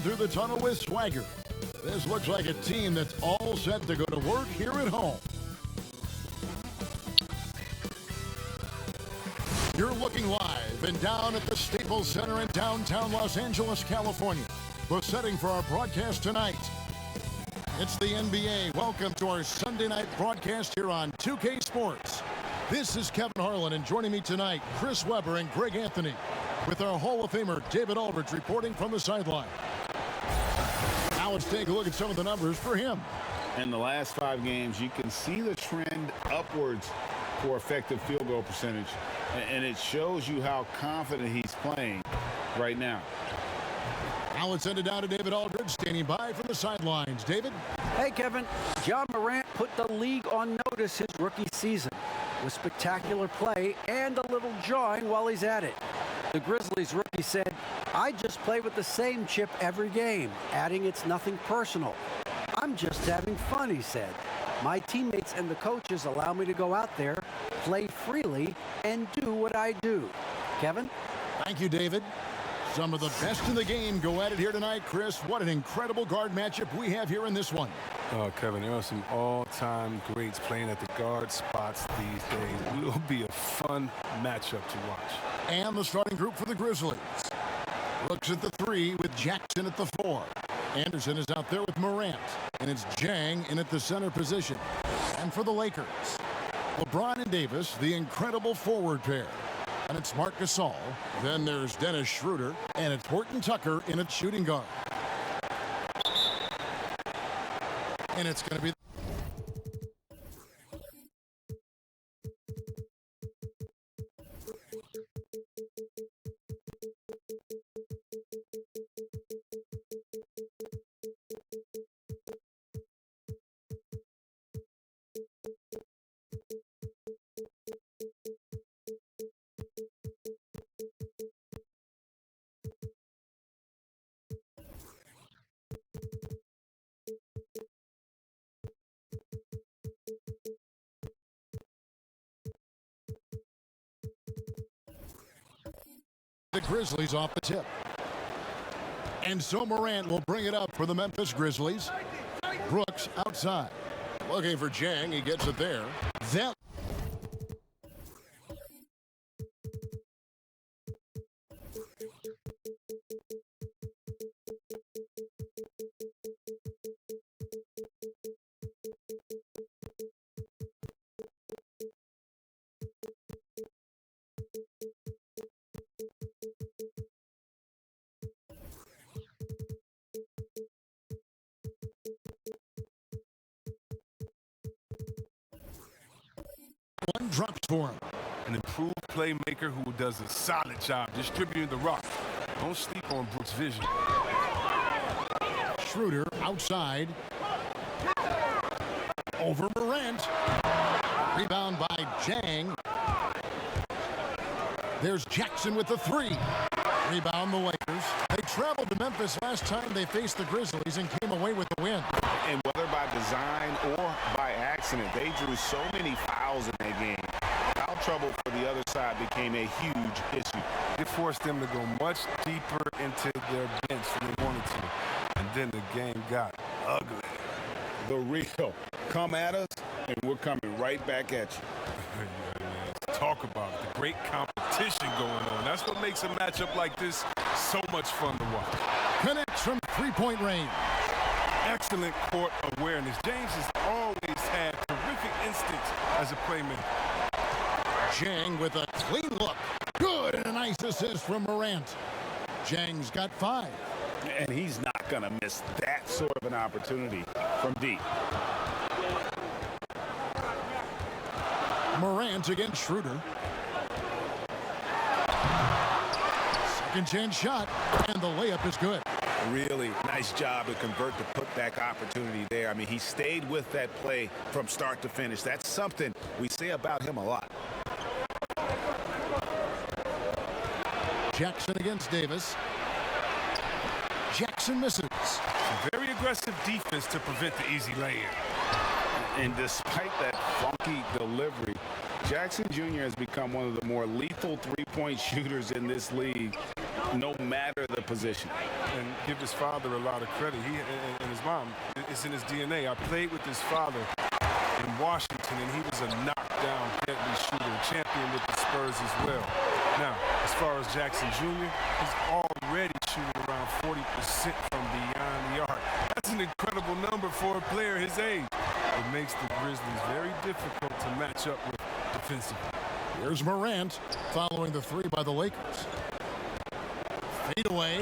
through the tunnel with swagger. This looks like a team that's all set to go to work here at home. You're looking live and down at the Staples Center in downtown Los Angeles, California. The setting for our broadcast tonight. It's the NBA. Welcome to our Sunday night broadcast here on 2K Sports. This is Kevin Harlan, and joining me tonight, Chris Webber and Greg Anthony, with our Hall of Famer David Aldridge reporting from the sideline. Now let's take a look at some of the numbers for him. In the last 5 games, you can see the trend upwards for effective field goal percentage, and it shows you how confident he's playing right now. Now let's send it down to David Aldridge, standing by from the sidelines. David? Hey, Kevin. Ja Morant put the league on notice his rookie season with spectacular play and a little jawing while he's at it. The Grizzlies rookie said, "I just play with the same chip every game," adding it's nothing personal. "I'm just having fun," he said. "My teammates and the coaches allow me to go out there, play freely, and do what I do." Kevin? Thank you, David. Some of the best in the game go at it here tonight. Chris, what an incredible guard matchup we have here in this one. Oh, Kevin, there are some all-time greats playing at the guard spots these days. It will be a fun matchup to watch. And the starting group for the Grizzlies. Brooks at the 3 with Jackson at the 4. Anderson is out there with Morant. And it's Jang in at the center position. And for the Lakers, LeBron and Davis, the incredible forward pair. And it's Marc Gasol. Then there's Dennis Schroeder. And it's Horton Tucker in at shooting guard. And it's going to be... the Grizzlies off the tip. And so Morant will bring it up for the Memphis Grizzlies. Brooks outside. Looking for Jang. He gets it there. Then one drops for him. An improved playmaker who does a solid job distributing the rock. Don't sleep on Brooks' vision. Schroeder outside. Over Morant. Rebound by Jang. There's Jackson with the 3. Rebound the Lakers. They traveled to Memphis last time they faced the Grizzlies and came away with the win. And whether by design or by accident, they drew so many fouls in that game. Foul trouble for the other side became a huge issue. It forced them to go much deeper into their bench than they wanted to. And then the game got ugly. The real. Come at us, and we're coming right back at you. Yeah, man. Talk about it. The great competition going on. That's what makes a matchup like this so much fun to watch. Connects from three-point range. Excellent court awareness. James has always had terrific instincts as a playmaker. Jang with a clean look. Good, and a nice assist from Morant. Jang's got 5. And he's not going to miss that sort of an opportunity from deep. Morant against Schroeder. Second chance shot, and the layup is good. Really nice job to convert the putback opportunity there. I mean, he stayed with that play from start to finish. That's something we say about him a lot. Jackson against Davis. Jackson misses. Very aggressive defense to prevent the easy lay-in. And despite that funky delivery, Jackson Jr. has become one of the more lethal three-point shooters in this league. no matter the position. And give his father a lot of credit. He and his mom, it's in his DNA. I played with his father in Washington, and he was a knockdown, deadly shooter, champion with the Spurs as well. Now, as far as Jackson Jr., he's already shooting around 40% from beyond the arc. That's an incredible number for a player his age. It makes the Grizzlies very difficult to match up with defensively. Here's Morant following the three by the Lakers. Fade away.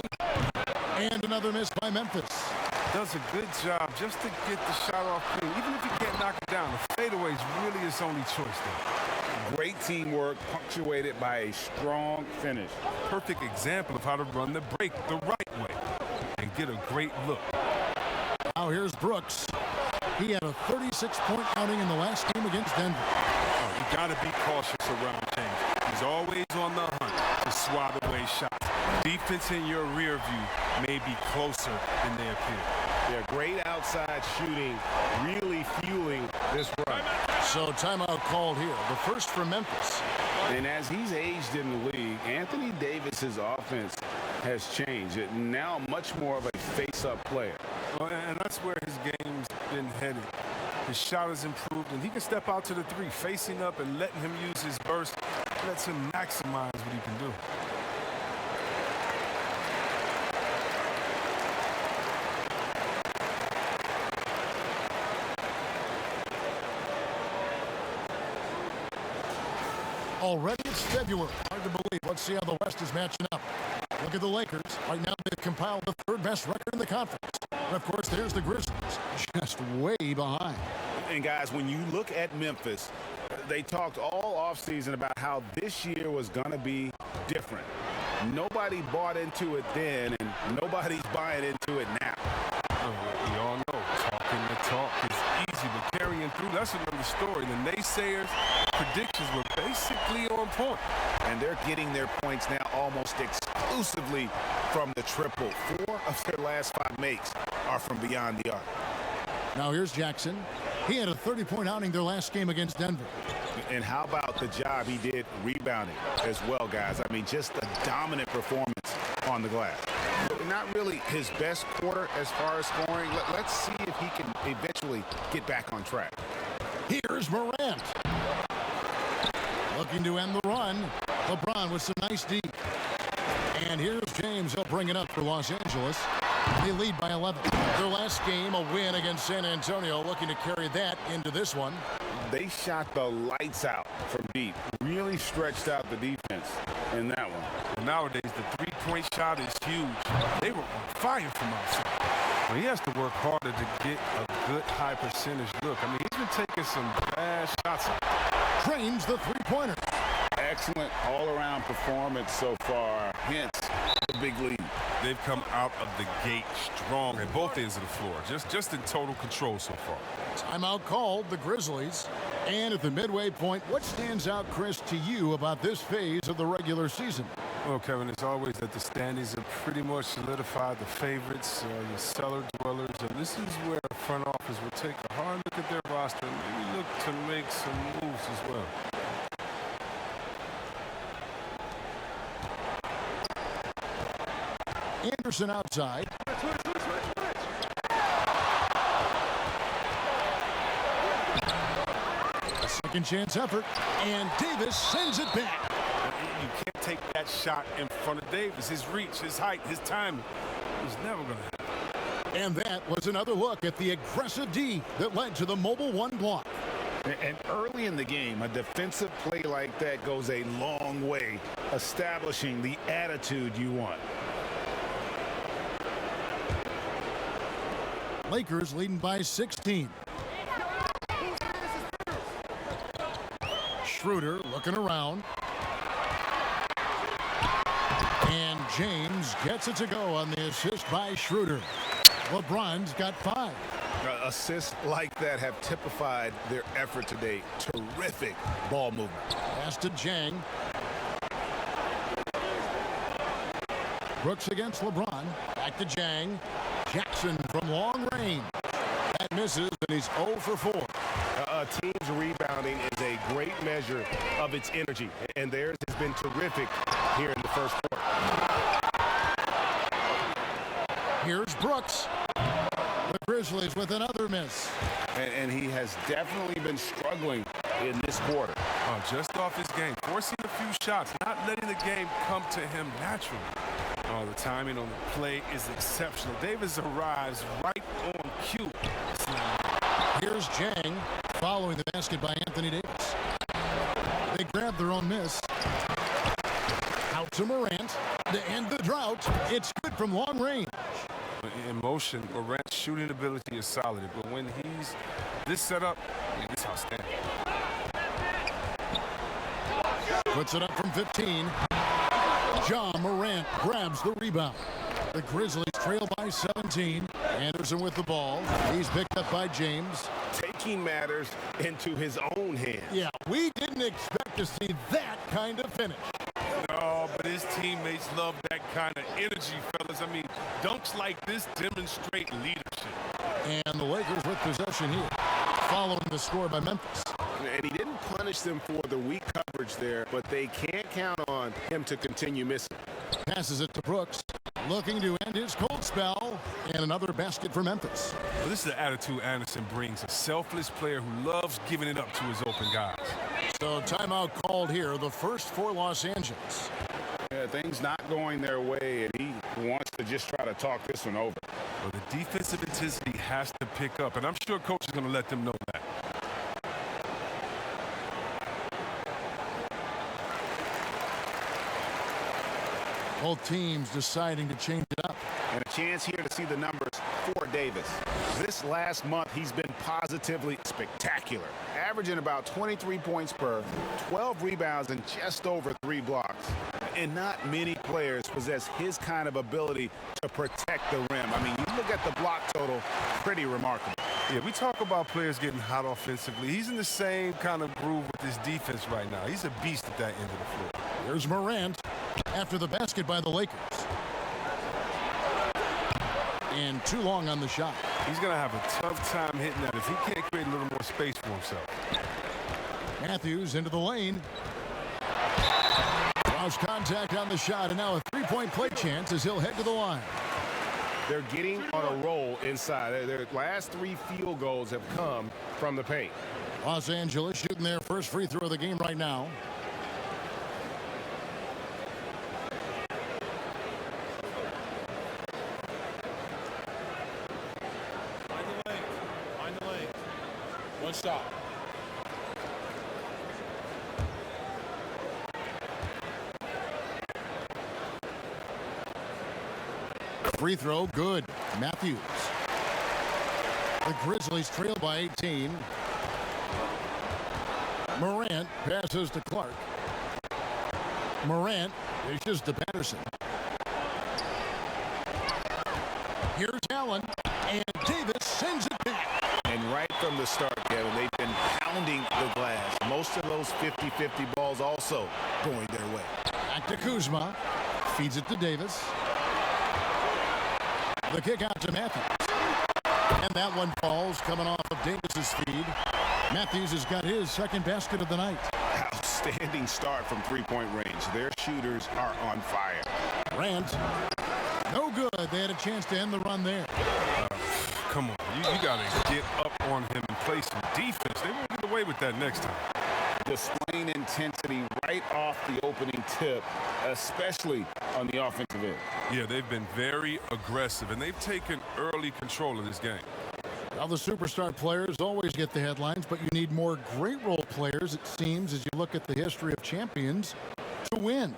And another miss by Memphis. Does a good job just to get the shot off clean. Even if he can't knock it down, the fadeaway is really his only choice there. Great teamwork punctuated by a strong finish. Perfect example of how to run the break the right way and get a great look. Now here's Brooks. He had a 36-point outing in the last game against Denver. You got to be cautious around James. He's always on the hunt to swat away shots. Defense in your rear view may be closer than they appear. Yeah, great outside shooting, really fueling this run. So timeout called here, the first for Memphis. And as he's aged in the league, Anthony Davis's offense has changed. Now much more of a face-up player. And that's where his game's been headed. His shot has improved, and he can step out to the three, facing up and letting him use his burst. Lets him maximize what he can do. Already it's February. Hard to believe. Let's see how the West is matching up. Look at the Lakers. Right now they've compiled the third best record in the conference. And of course, there's the Grizzlies, just way behind. And guys, when you look at Memphis, they talked all offseason about how this year was going to be different. Nobody bought into it then, and nobody's buying into it now. We all know talking the talk is easy, but carrying through, that's another story. The naysayers' predictions were basically on point. And they're getting their points now almost exclusively from the triple. 4 of their last 5 makes are from beyond the arc. Now here's Jackson. He had a 30-point outing their last game against Denver. And how about the job he did rebounding as well, guys? I mean, just a dominant performance on the glass. Not really his best quarter as far as scoring. Let's see if he can eventually get back on track. Here's Morant. Looking to end the run. LeBron with some nice D. And here's James. He'll bring it up for Los Angeles. They lead by 11. Their last game, a win against San Antonio, looking to carry that into this one. They shot the lights out from deep. Really stretched out the defense in that one. And nowadays, the three-point shot is huge. They were on fire from outside. Well, he has to work harder to get a good high percentage look. I mean, he's been taking some bad shots. Drains the three-pointer. Excellent all-around performance so far. Hence the big lead. They've come out of the gate strong at both ends of the floor. Just in total control so far. Timeout called, the Grizzlies. And at the midway point, what stands out, Chris, to you about this phase of the regular season? Well, Kevin, it's always that the standings are pretty much solidified. The favorites, the cellar dwellers. And this is where the front office will take a hard look at their roster and maybe look to make some moves as well. Anderson outside. A second chance effort, and Davis sends it back. You can't take that shot in front of Davis. His reach, his height, his timing was never going to happen. And that was another look at the aggressive D that led to the mobile one block. And early in the game, a defensive play like that goes a long way, establishing the attitude you want. Lakers leading by 16. Schroeder looking around. And James gets it to go on the assist by Schroeder. LeBron's got 5. Assists like that have typified their effort today. Terrific ball movement. Pass to Jang. Brooks against LeBron. Back to Jang. Jackson from long range. That misses, and he's 0 for 4. A team's rebounding is a great measure of its energy, and theirs has been terrific here in the first quarter. Here's Brooks. The Grizzlies with another miss. And he has definitely been struggling in this quarter. Just off his game, forcing a few shots, not letting the game come to him naturally. The timing on the play is exceptional. Davis arrives right on cue. Here's Jang following the basket by Anthony Davis. They grab their own miss. Out to Morant to end the drought. It's good from long range. In motion, Morant's shooting ability is solid, but when he's this setup, it's outstanding. Puts it up from 15. John Morant grabs the rebound. The Grizzlies trail by 17. Anderson with the ball. He's picked up by James. Taking matters into his own hands. Yeah, we didn't expect to see that kind of finish. No, but his teammates love that kind of energy, fellas. I mean, dunks like this demonstrate leadership. And the Lakers with possession here, following the score by Memphis. And he didn't punish them for the weak coverage there, but they can't count on him to continue missing. Passes it to Brooks, looking to end his cold spell, and another basket for Memphis. Well, this is the attitude Anderson brings, a selfless player who loves giving it up to his open guys. So timeout called here, the first for Los Angeles. Yeah, things not going their way, and he wants to just try to talk this one over. Well, the defensive intensity has to pick up, and I'm sure coach is going to let them know that. Both teams deciding to change it up. And a chance here to see the numbers for Davis. This last month, he's been positively spectacular, averaging about 23 points per, 12 rebounds, and just over 3 blocks. And not many players possess his kind of ability to protect the rim. I mean, you look at the block total, pretty remarkable. Yeah, we talk about players getting hot offensively. He's in the same kind of groove with his defense right now. He's a beast at that end of the floor. Here's Morant after the basket by the Lakers. And too long on the shot. He's going to have a tough time hitting that if he can't create a little more space for himself. Matthews into the lane. Draws contact on the shot, and now a three-point play chance as he'll head to the line. They're getting on a roll inside. Their last 3 field goals have come from the paint. Los Angeles shooting their first free throw of the game right now. Find the lane. One shot. Free throw, good. Matthews. The Grizzlies trail by 18. Morant passes to Clark. Morant dishes to Patterson. Here's Allen, and Davis sends it back. And right from the start, Kevin, they've been pounding the glass. Most of those 50-50 balls also going their way. Back to Kuzma. Feeds it to Davis. The kick out to Matthews. And that one falls coming off of Davis's feed. Matthews has got his second basket of the night. Outstanding start from three-point range. Their shooters are on fire. Grant. No good. They had a chance to end the run there. Come on. You got to get up on him and play some defense. They won't get away with that next time. Displaying intensity right off the opening tip, especially on the offensive end. Yeah, they've been very aggressive, and they've taken early control of this game. Well, the superstar players always get the headlines, but you need more great role players, it seems, as you look at the history of champions, to win.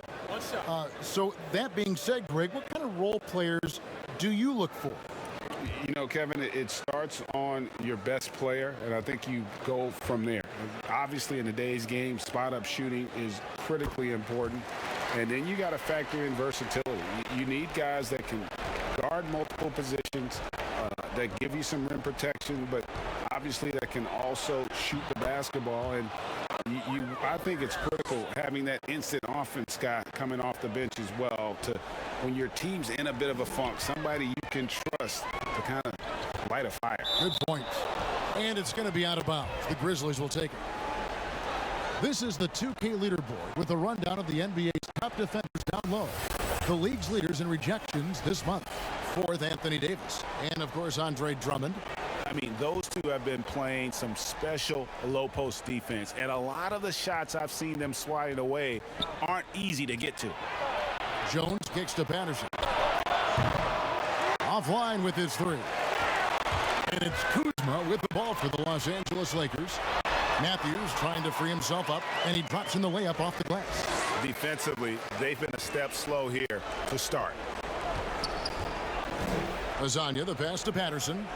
So that being said, Greg, what kind of role players do you look for? You know, Kevin, it starts on your best player, and I think you go from there. Obviously, in today's game, spot-up shooting is critically important, and then you got to factor in versatility. You need guys that can guard multiple positions, that give you some rim protection, but obviously that can also shoot the basketball. And I think it's critical having that instant offense guy coming off the bench as well, to when your team's in a bit of a funk, somebody you can trust to kind of light a fire. Good point. And it's going to be out of bounds. The Grizzlies will take it. This is the 2K leaderboard with a rundown of the NBA's top defenders down low. The league's leaders in rejections this month. Fourth, Anthony Davis. And, of course, Andre Drummond. I mean, those two have been playing some special low-post defense, and a lot of the shots I've seen them swatting away aren't easy to get to. Jones kicks to Patterson. Offline with his three. And it's Kuzma with the ball for the Los Angeles Lakers. Matthews trying to free himself up, and he drops in the layup off the glass. Defensively, they've been a step slow here to start. Lasagna, the pass to Patterson.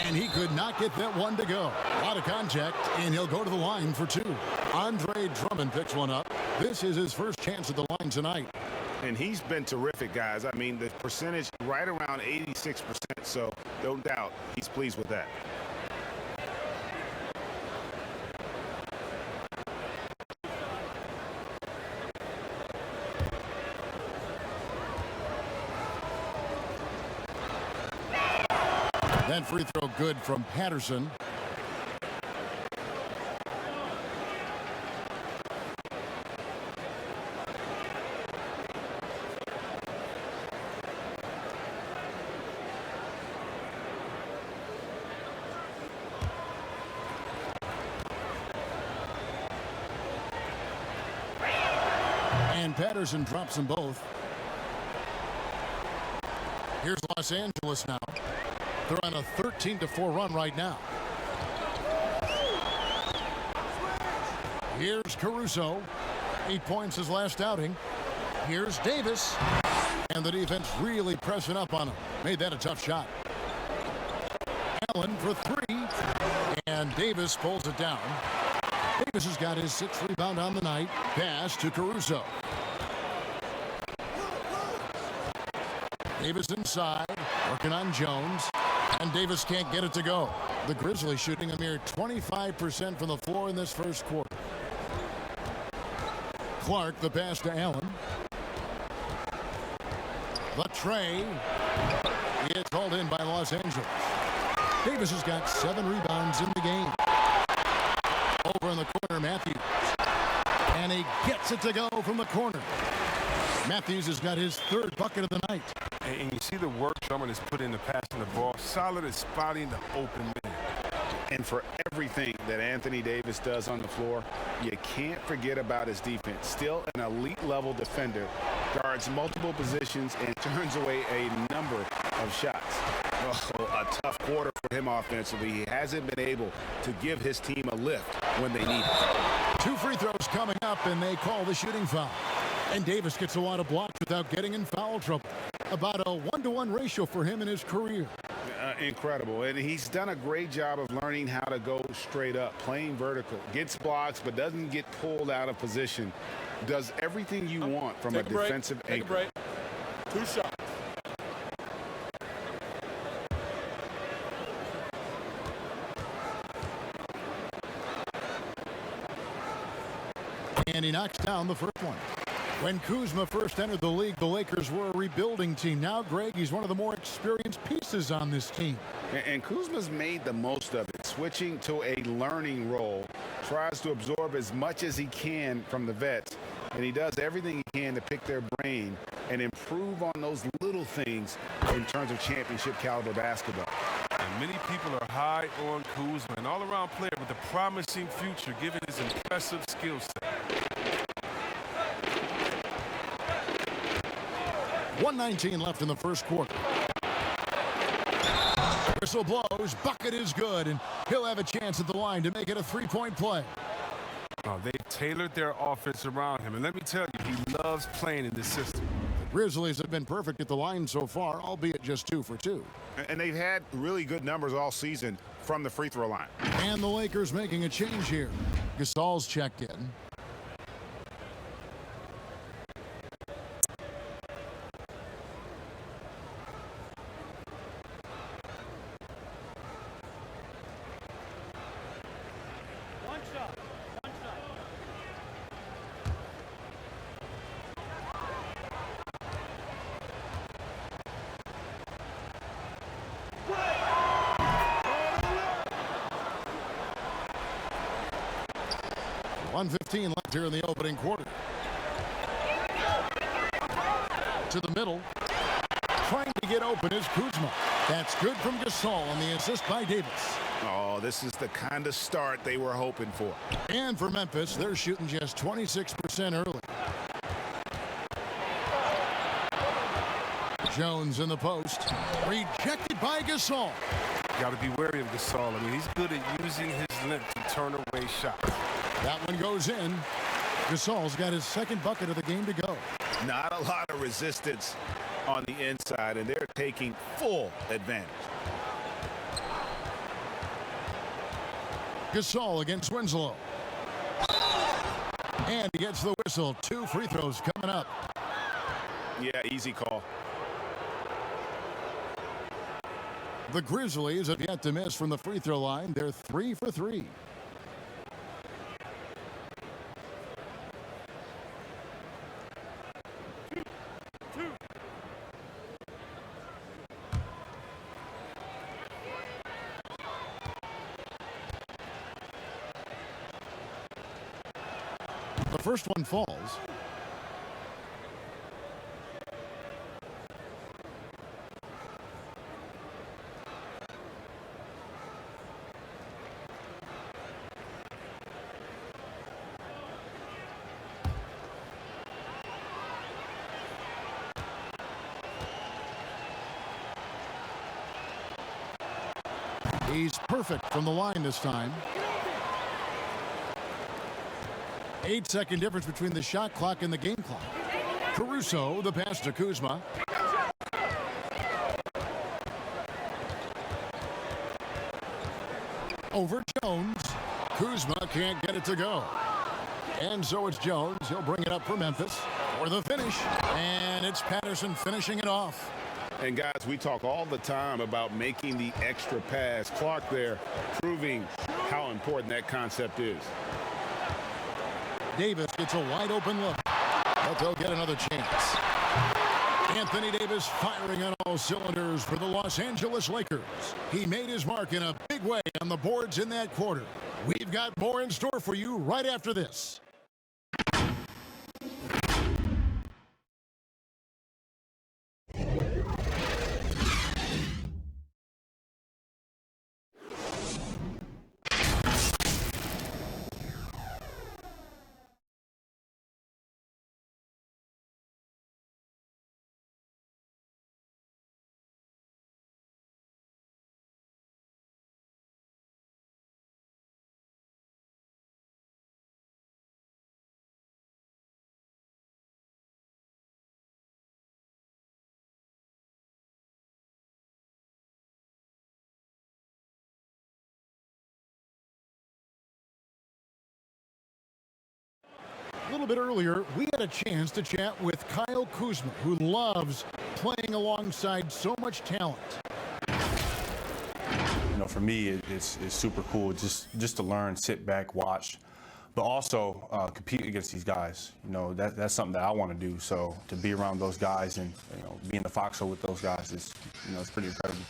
And he could not get that one to go. A lot of contact, and he'll go to the line for two. Andre Drummond picks one up. This is his first chance at the line tonight. And he's been terrific, guys. I mean, the percentage right around 86%, so no doubt he's pleased with that. That free throw good from Patterson. And Patterson drops them both. Here's Los Angeles now. They're on a 13-4 run right now. Here's Caruso. 8 points his last outing. Here's Davis. And the defense really pressing up on him. Made that a tough shot. Allen for three. And Davis pulls it down. Davis has got his 6th rebound on the night. Pass to Caruso. Davis inside. Working on Jones. And Davis can't get it to go. The Grizzlies shooting a mere 25% from the floor in this first quarter. Clark, the pass to Allen. The tray is called in by Los Angeles. Davis has got 7 rebounds in the game. Over in the corner, Matthews. And he gets it to go from the corner. Matthews has got his 3rd bucket of the night. And you see the work Drummond has put into passing the ball. Solid at spotting the open man. And for everything that Anthony Davis does on the floor, you can't forget about his defense. Still an elite-level defender, guards multiple positions, and turns away a number of shots. Oh, a tough quarter for him offensively. He hasn't been able to give his team a lift when they need it. 2 free throws coming up, and they call the shooting foul. And Davis gets a lot of blocks without getting in foul trouble. About a 1-to-1 ratio for him in his career. Incredible. And he's done a great job of learning how to go straight up, playing vertical. Gets blocks, but doesn't get pulled out of position. Does everything you want from a defensive anchor. Take a break. 2 shots. And he knocks down the first one. When Kuzma first entered the league, the Lakers were a rebuilding team. Now, Greg, he's one of the more experienced pieces on this team. And Kuzma's made the most of it, switching to a learning role. Tries to absorb as much as he can from the vets, and he does everything he can to pick their brain and improve on those little things in terms of championship caliber basketball. And many people are high on Kuzma, an all-around player with a promising future given his impressive skill set. 1:19 left in the first quarter. Whistle blows, bucket is good, and he'll have a chance at the line to make it a 3-point play. Oh, they've tailored their offense around him, and let me tell you, he loves playing in this system. The Grizzlies have been perfect at the line so far, albeit just 2 for 2. And they've had really good numbers all season from the free throw line. And the Lakers making a change here. Gasol's checked in. .15 left here in the opening quarter. To the middle. Trying to get open is Kuzma. That's good from Gasol on the assist by Davis. Oh, this is the kind of start they were hoping for. And for Memphis, they're shooting just 26% early. Jones in the post. Rejected by Gasol. Got to be wary of Gasol. I mean, he's good at using his length to turn away shots. That one goes in. Gasol's got his second bucket of the game to go. Not a lot of resistance on the inside, and they're taking full advantage. Gasol against Winslow. And he gets the whistle. 2 free throws coming up. Yeah, easy call. The Grizzlies have yet to miss from the free throw line. They're 3 for 3. The first one falls. He's perfect from the line this time. 8-second difference between the shot clock and the game clock. Caruso, the pass to Kuzma. Over Jones. Kuzma can't get it to go. And so it's Jones. He'll bring it up for Memphis for the finish. And it's Patterson finishing it off. And guys, we talk all the time about making the extra pass. Clark there proving how important that concept is. Davis gets a wide open look, but they'll get another chance. Anthony Davis firing on all cylinders for the Los Angeles Lakers. He made his mark in a big way on the boards in that quarter. We've got more in store for you right after this. A little bit earlier, we had a chance to chat with Kyle Kuzma, who loves playing alongside so much talent. You know, for me, it's super cool just to learn, sit back, watch, but also compete against these guys. You know, that's something that I want to do. So to be around those guys and, you know, be in the foxhole with those guys is, you know, it's pretty incredible.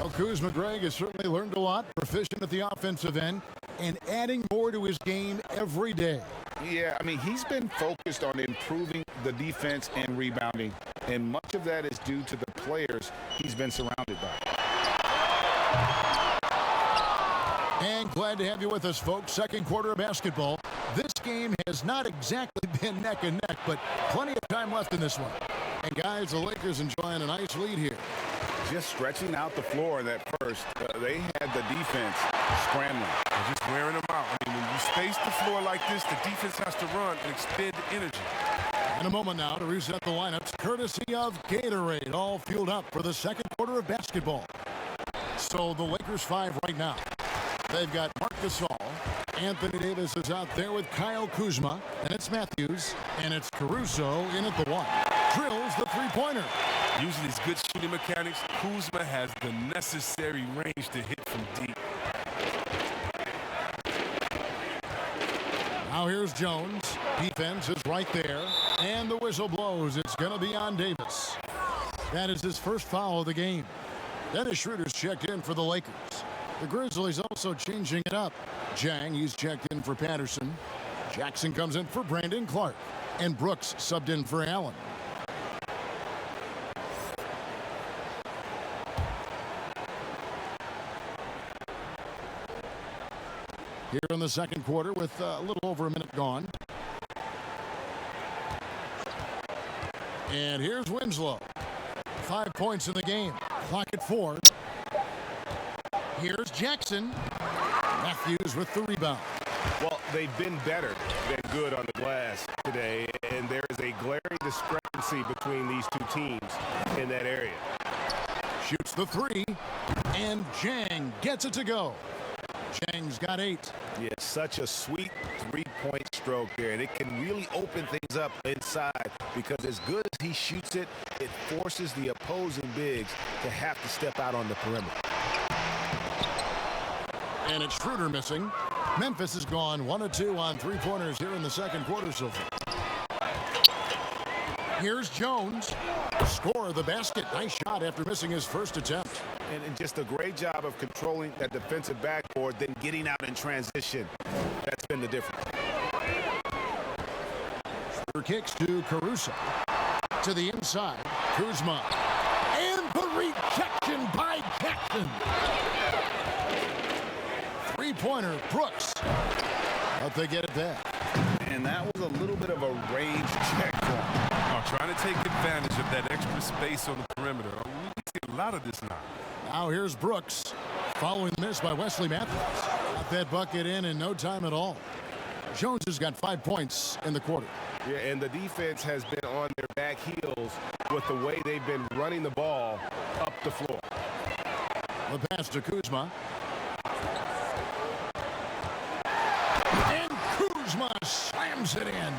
Well, Kuzma, Greg, has certainly learned a lot, proficient at the offensive end, and adding more to his game every day. Yeah, I mean, he's been focused on improving the defense and rebounding, and much of that is due to the players he's been surrounded by. And glad to have you with us, folks. Second quarter of basketball. This game has not exactly been neck and neck, but plenty of time left in this one. And guys, the Lakers enjoying a nice lead here. Just stretching out the floor in that first, they had the defense scrambling. They're just wearing them out. I mean, when you space the floor like this, the defense has to run and expend energy. In a moment now to reset the lineups, courtesy of Gatorade, all fueled up for the second quarter of basketball. So the Lakers 5 right now. They've got Marc Gasol. Anthony Davis is out there with Kyle Kuzma. And it's Matthews. And it's Caruso in at the 1. Drills the three-pointer. Using his good shooting mechanics, Kuzma has the necessary range to hit from deep. Now here's Jones. Defense is right there. And the whistle blows. It's going to be on Davis. That is his first foul of the game. Dennis Schroeder's checked in for the Lakers. The Grizzlies also changing it up. Jang, he's checked in for Patterson. Jackson comes in for Brandon Clark. And Brooks subbed in for Allen. here in the second quarter with a little over a minute gone. And here's Winslow. 5 points in the game. Clock at 4. Here's Jackson. Matthews with the rebound. Well, they've been better than good on the glass today, and there is a glaring discrepancy between these two teams in that area. Shoots the 3, and Jang gets it to go. Jang's got 8. Yeah, such a sweet three-point stroke there, and it can really open things up inside because as good as he shoots it, it forces the opposing bigs to have to step out on the perimeter. And it's Schroeder missing. Memphis has gone 1 of 2 on three-pointers here in the second quarter so far. Here's Jones. Score the basket. Nice shot after missing his first attempt. And just a great job of controlling that defensive backboard, then getting out in transition. That's been the difference. Schroeder kicks to Caruso. To the inside. Kuzma. And the rejection by Jackson. Three-pointer, Brooks. But they get it back. And that was a little bit of a range check for him. Trying to take advantage of that extra space on the perimeter. We see a lot of this now. Now here's Brooks. Following the miss by Wesley Matthews. Got that bucket in no time at all. Jones has got 5 points in the quarter. Yeah, and the defense has been on their back heels with the way they've been running the ball up the floor. The pass to Kuzma. And Kuzma slams it in.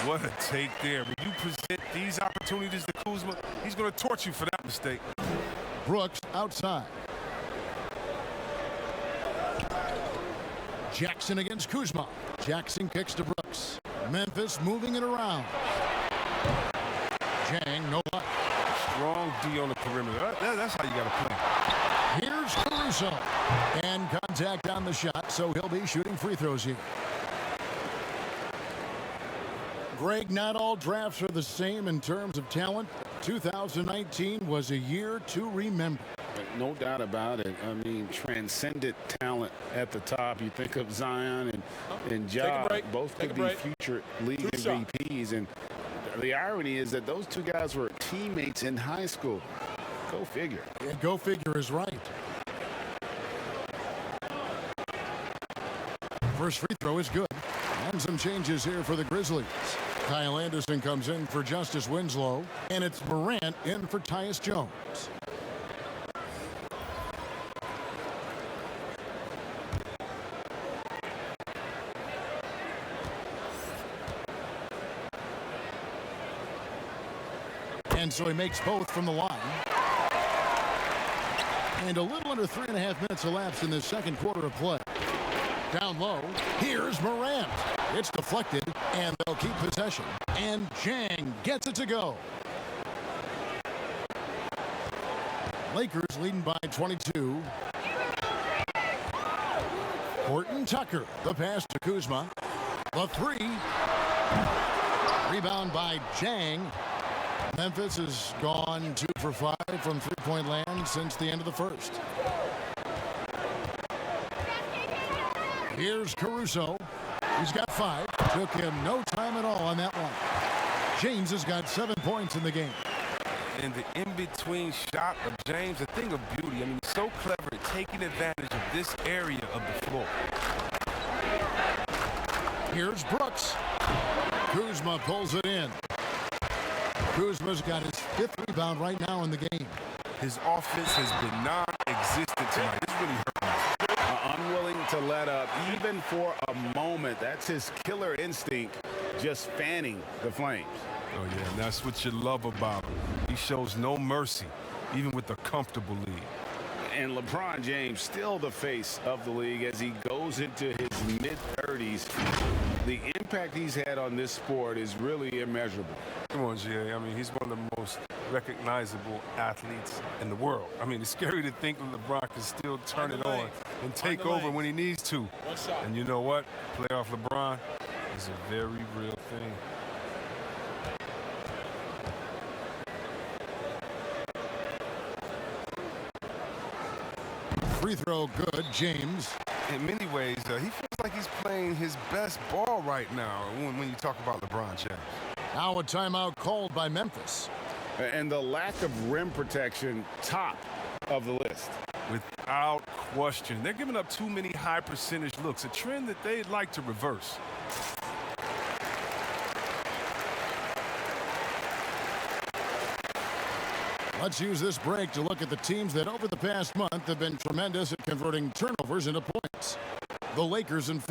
What a take there. When you present these opportunities to Kuzma, he's going to torch you for that mistake. Brooks outside. Jackson against Kuzma. Jackson kicks to Brooks. Memphis moving it around. Jang, no luck. Strong D on the perimeter. That's how you got to play. Here's Caruso. And contact on the shot, so he'll be shooting free throws here. Greg, not all drafts are the same in terms of talent. 2019 was a year to remember. No doubt about it. I mean, transcendent talent at the top. You think of Zion and Ja, both could be future league MVPs. And the irony is that those two guys were teammates in high school. Go figure. Yeah, go figure is right. First free throw is good. And some changes here for the Grizzlies. Kyle Anderson comes in for Justice Winslow, and it's Morant in for Tyus Jones. And so he makes both from the line. And a little under 3.5 minutes elapsed in this second quarter of play. Down low, here's Morant. It's deflected, and they'll keep possession. And Jang gets it to go. Lakers leading by 22. Horton Tucker, the pass to Kuzma. The 3. Rebound by Jang. Memphis has gone 2 for 5 from three-point land since the end of the first. Here's Caruso. He's got 5. Took him no time at all on that one. James has got 7 points in the game. And the in-between shot of James, a thing of beauty. I mean, he's so clever at taking advantage of this area of the floor. Here's Brooks. Kuzma pulls it in. Kuzma's got his 5th rebound right now in the game. His offense has been non-existent tonight. It's really hurting us. Unwilling to let up, even for a moment. That's his killer instinct, just fanning the flames. Oh, yeah, and that's what you love about him. He shows no mercy, even with a comfortable lead. And LeBron James still the face of the league as he goes into his mid-30s. The impact he's had on this sport is really immeasurable. Come on, Jay. I mean, he's one of the most recognizable athletes in the world. I mean, it's scary to think LeBron can still turn it on and take over when he needs to. And you know what? Playoff LeBron is a very real thing. Free throw good, James. In many ways, he feels like he's playing his best ball right now when you talk about LeBron James. Now a timeout called by Memphis. And the lack of rim protection, top of the list. Without question. They're giving up too many high percentage looks, a trend that they'd like to reverse. Let's use this break to look at the teams that over the past month have been tremendous at converting turnovers into points. The Lakers and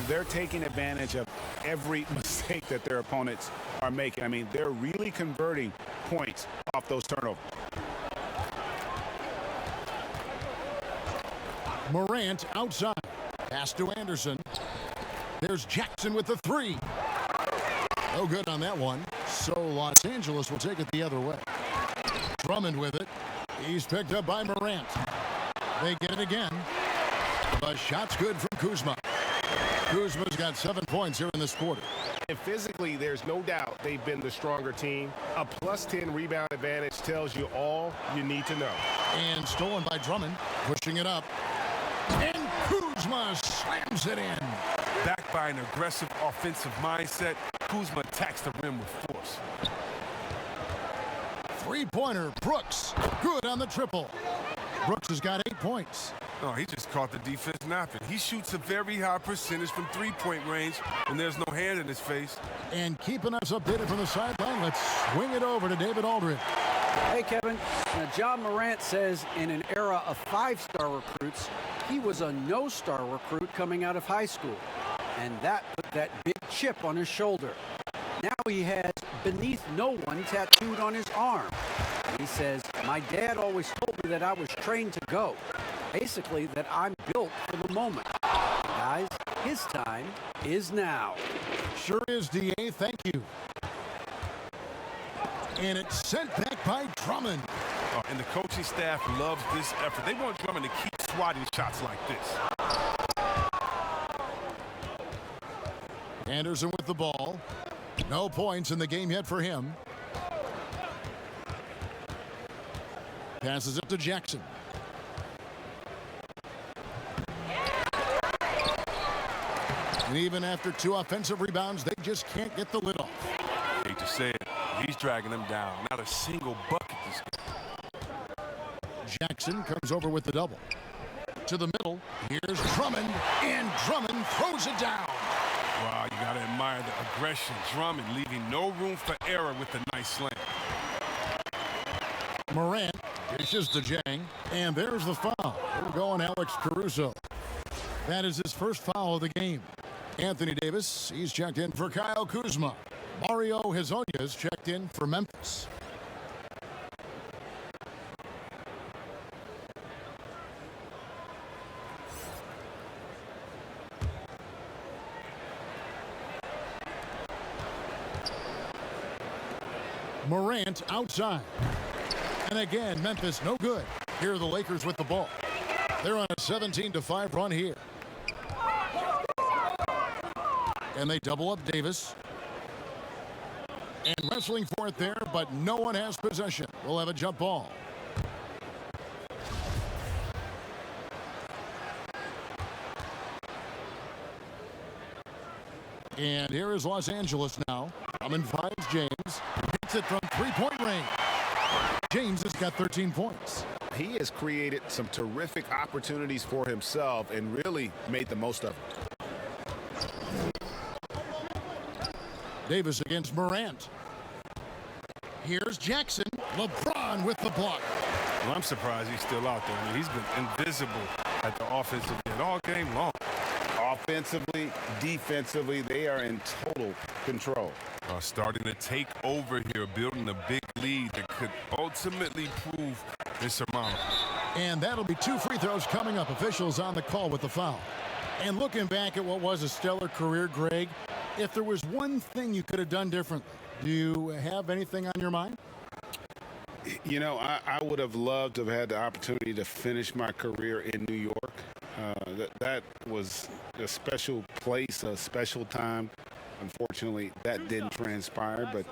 They're taking advantage of every mistake that their opponents are making. I mean, they're really converting points off those turnovers. Morant outside. Pass to Anderson. There's Jackson with the three. No good on that one. So Los Angeles will take it the other way. Drummond with it. He's picked up by Morant. They get it again. The shot's good from Kuzma. Kuzma's got 7 points here in this quarter. And physically, there's no doubt they've been the stronger team. A +10 rebound advantage tells you all you need to know. And stolen by Drummond. Pushing it up. And Kuzma slams it in. Backed by an aggressive offensive mindset, Kuzma attacks the rim with force. Three-pointer, Brooks. Good on the triple. Brooks has got 8 points. No, he just caught the defense napping. He shoots a very high percentage from three-point range when there's no hand in his face. And keeping us updated from the sideline, let's swing it over to David Aldridge. Hey, Kevin. Now, John Morant says in an era of 5-star recruits, he was a no-star recruit coming out of high school. And that put that big chip on his shoulder. Now he has beneath no one tattooed on his arm. He says, my dad always told me that I was trained to go. Basically, that I'm built for the moment. Guys, his time is now. Sure is, D.A. Thank you. And it's sent back by Drummond. And the coaching staff loves this effort. They want Drummond to keep swatting shots like this. Anderson with the ball. No points in the game yet for him. Passes it to Jackson. And even after 2 offensive rebounds, they just can't get the lid off. Hate to say it, he's dragging them down. Not a single bucket this game. Jackson comes over with the double. To the middle, here's Drummond, and Drummond throws it down. Wow, you gotta admire the aggression. Drummond leaving no room for error with the nice slam. Morant dishes to Jang, and there's the foul. We're going Alex Caruso. That is his first foul of the game. Anthony Davis, he's checked in for Kyle Kuzma. Mario Hezonya's checked in for Memphis. Morant outside. And again, Memphis no good. Here are the Lakers with the ball. They're on a 17-5 run here. And they double up Davis. And wrestling for it there, but no one has possession. We'll have a jump ball. And here is Los Angeles now. Coming finds James. Hits it from three-point range. James has got 13 points. He has created some terrific opportunities for himself and really made the most of it. Davis against Morant. Here's Jackson. LeBron with the block. Well, I'm surprised he's still out there. I mean, he's been invisible at the offensive end all game long. Offensively, defensively, they are in total control. Starting to take over here, building a big lead that could ultimately prove insurmountable. And that'll be 2 free throws coming up. Officials on the call with the foul. And looking back at what was a stellar career, Greg, if there was one thing you could have done differently, do you have anything on your mind? You know, I would have loved to have had the opportunity to finish my career in New York. That was a special place, a special time. Unfortunately, that didn't transpire, but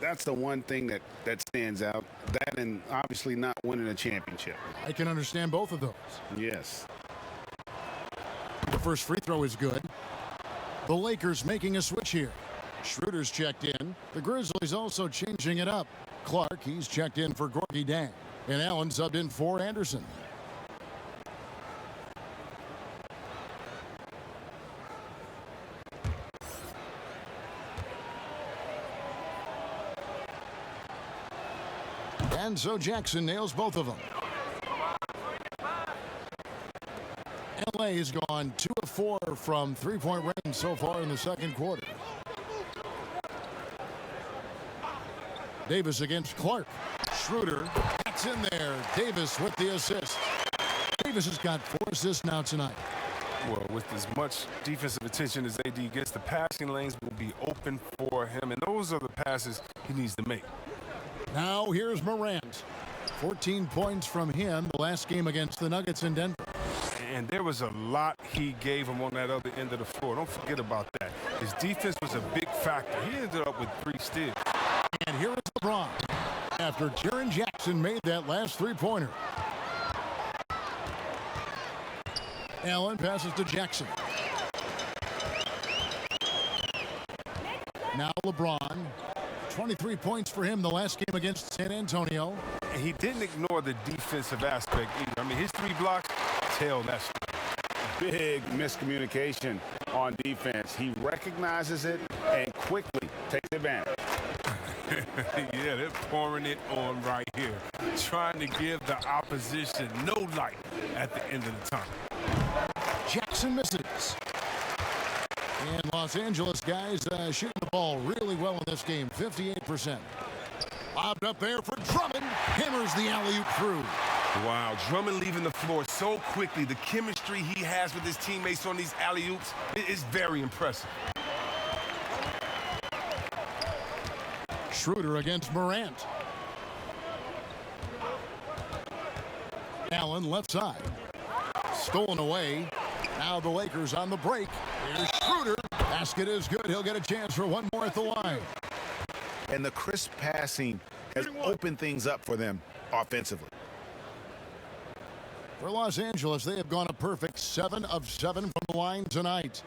that's the one thing that stands out. That and obviously not winning a championship. I can understand both of those. Yes. The first free throw is good. The Lakers making a switch here. Schroeder's checked in. The Grizzlies also changing it up. Clark, he's checked in for Gorgie Dang. And Allen subbed in for Anderson. And so Jackson nails both of them. LA has gone 2 of 4 from three-point range so far in the second quarter. Davis against Clark. Schroeder, that's in there. Davis with the assist. Davis has got 4 assists now tonight. Well, with as much defensive attention as AD gets, the passing lanes will be open for him, and those are the passes he needs to make. Now here's Morant. 14 points from him the last game against the Nuggets in Denver. And there was a lot he gave him on that other end of the floor. Don't forget about that. His defense was a big factor. He ended up with 3 steals. And here is LeBron after Jaren Jackson made that last three-pointer. Allen passes to Jackson. Now LeBron. 23 points for him the last game against San Antonio. And he didn't ignore the defensive aspect either. I mean, his 3 blocks tell that story. Big miscommunication on defense. He recognizes it and quickly takes advantage. Yeah, they're pouring it on right here, trying to give the opposition no light at the end of the tunnel. Jackson misses. And Los Angeles guys shooting the ball really well in this game, 58%. Lobbed up there for Drummond. Hammers the alley-oop through. Wow, Drummond leaving the floor so quickly. The chemistry he has with his teammates on these alley-oops is very impressive. Schroeder against Morant. Allen left side. Stolen away. Now the Lakers on the break. Here's Schroeder. Basket is good. He'll get a chance for one more at the line. And the crisp passing has opened things up for them offensively. For Los Angeles, they have gone a perfect 7 of 7 from the line tonight.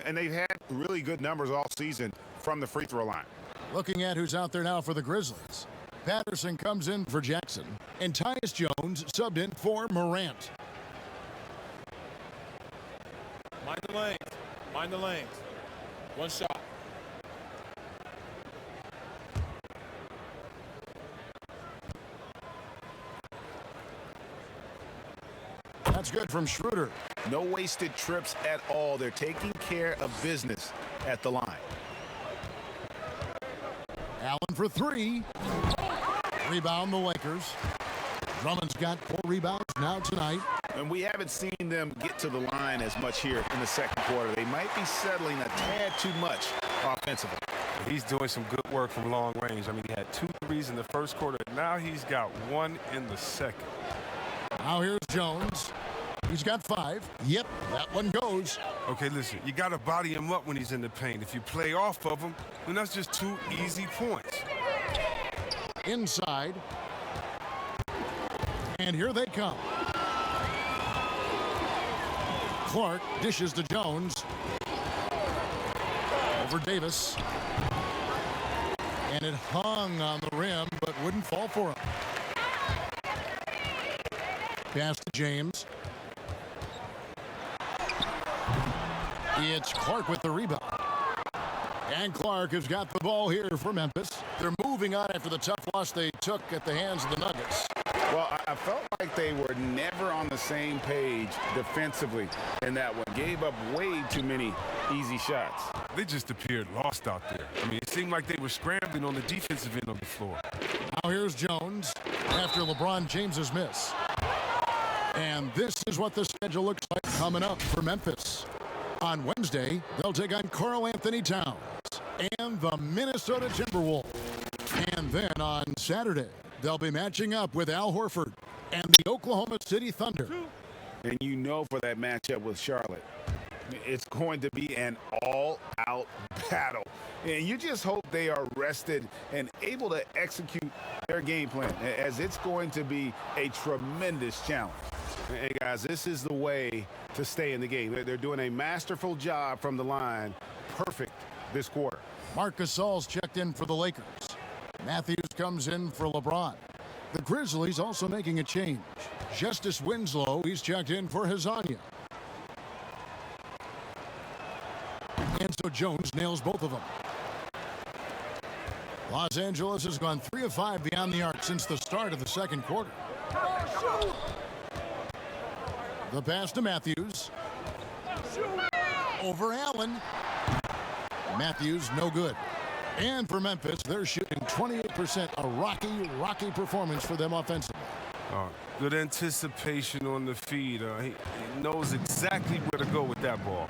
And they've had really good numbers all season from the free throw line. Looking at who's out there now for the Grizzlies. Patterson comes in for Jackson. And Tyus Jones subbed in for Morant. Mind the lanes. Mind the lanes. One shot. That's good from Schroeder. No wasted trips at all. They're taking care of business at the line. Allen for 3. Rebound the Lakers. Drummond's got 4 rebounds now tonight. And we haven't seen them get to the line as much here in the second quarter. They might be settling a tad too much offensively. He's doing some good work from long range. I mean, he had 2 threes in the first quarter. Now he's got 1 in the second. Now here's Jones. He's got 5. Yep, that one goes. Okay, listen, you got to body him up when he's in the paint. If you play off of him, then that's just 2 easy points. Inside. And here they come. Clark dishes to Jones. Over Davis. And it hung on the rim, but wouldn't fall for him. Pass to James. It's Clark with the rebound. And Clark has got the ball here for Memphis. They're moving on after the tough loss they took at the hands of the Nuggets. Well, I felt like they were never on the same page defensively in that one. Gave up way too many easy shots. They just appeared lost out there. I mean, it seemed like they were scrambling on the defensive end of the floor. Now here's Jones after LeBron James's miss. And this is what the schedule looks like coming up for Memphis. On Wednesday, they'll take on Karl Anthony Towns and the Minnesota Timberwolves. And then on Saturday, they'll be matching up with Al Horford and the Oklahoma City Thunder. And you know, for that matchup with Charlotte, it's going to be an all-out battle. And you just hope they are rested and able to execute their game plan, as it's going to be a tremendous challenge. Hey, guys, this is the way to stay in the game. They're doing a masterful job from the line. Perfect this quarter. Marc Gasol's checked in for the Lakers. Matthews comes in for LeBron. The Grizzlies also making a change. Justice Winslow, he's checked in for Hazania. And so Jones nails both of them. Los Angeles has gone 3 of 5 beyond the arc since the start of the second quarter. The pass to Matthews. Over Allen. Matthews, no good. And for Memphis, they're shooting 28%. A rocky performance for them offensively. Good anticipation on the feed. He knows exactly where to go with that ball.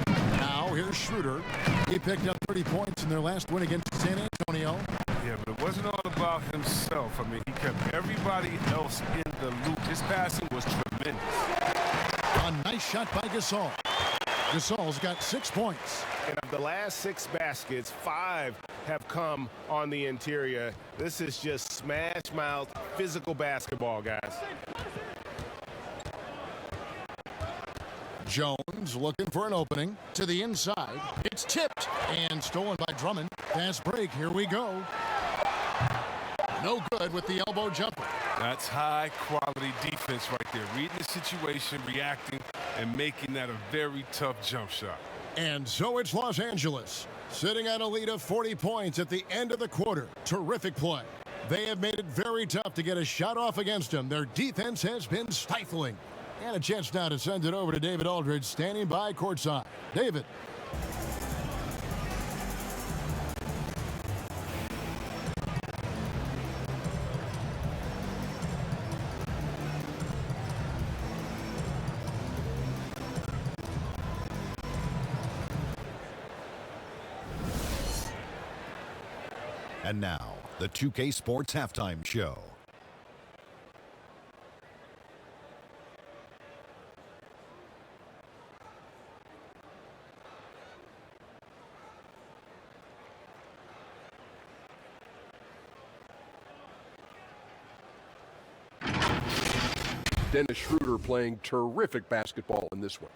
Now here's Schroeder. He picked up 30 points in their last win against San Antonio. Yeah, but it wasn't all about himself. I mean, he kept everybody else in the loop. His passing was tremendous. A nice shot by Gasol. Gasol's got 6 points. And of the last 6 baskets, 5 have come on the interior. This is just smash mouth physical basketball, guys. Jones looking for an opening to the inside. It's tipped and stolen by Drummond. Fast break. Here we go. No good with the elbow jumper. That's high-quality defense right there. Reading the situation, reacting, and making that a very tough jump shot. And so it's Los Angeles, sitting at a lead of 40 points at the end of the quarter. Terrific play. They have made it very tough to get a shot off against them. Their defense has been stifling. And a chance now to send it over to David Aldridge, standing by courtside. David. And now, the 2K Sports Halftime Show. Dennis Schroeder playing terrific basketball in this one.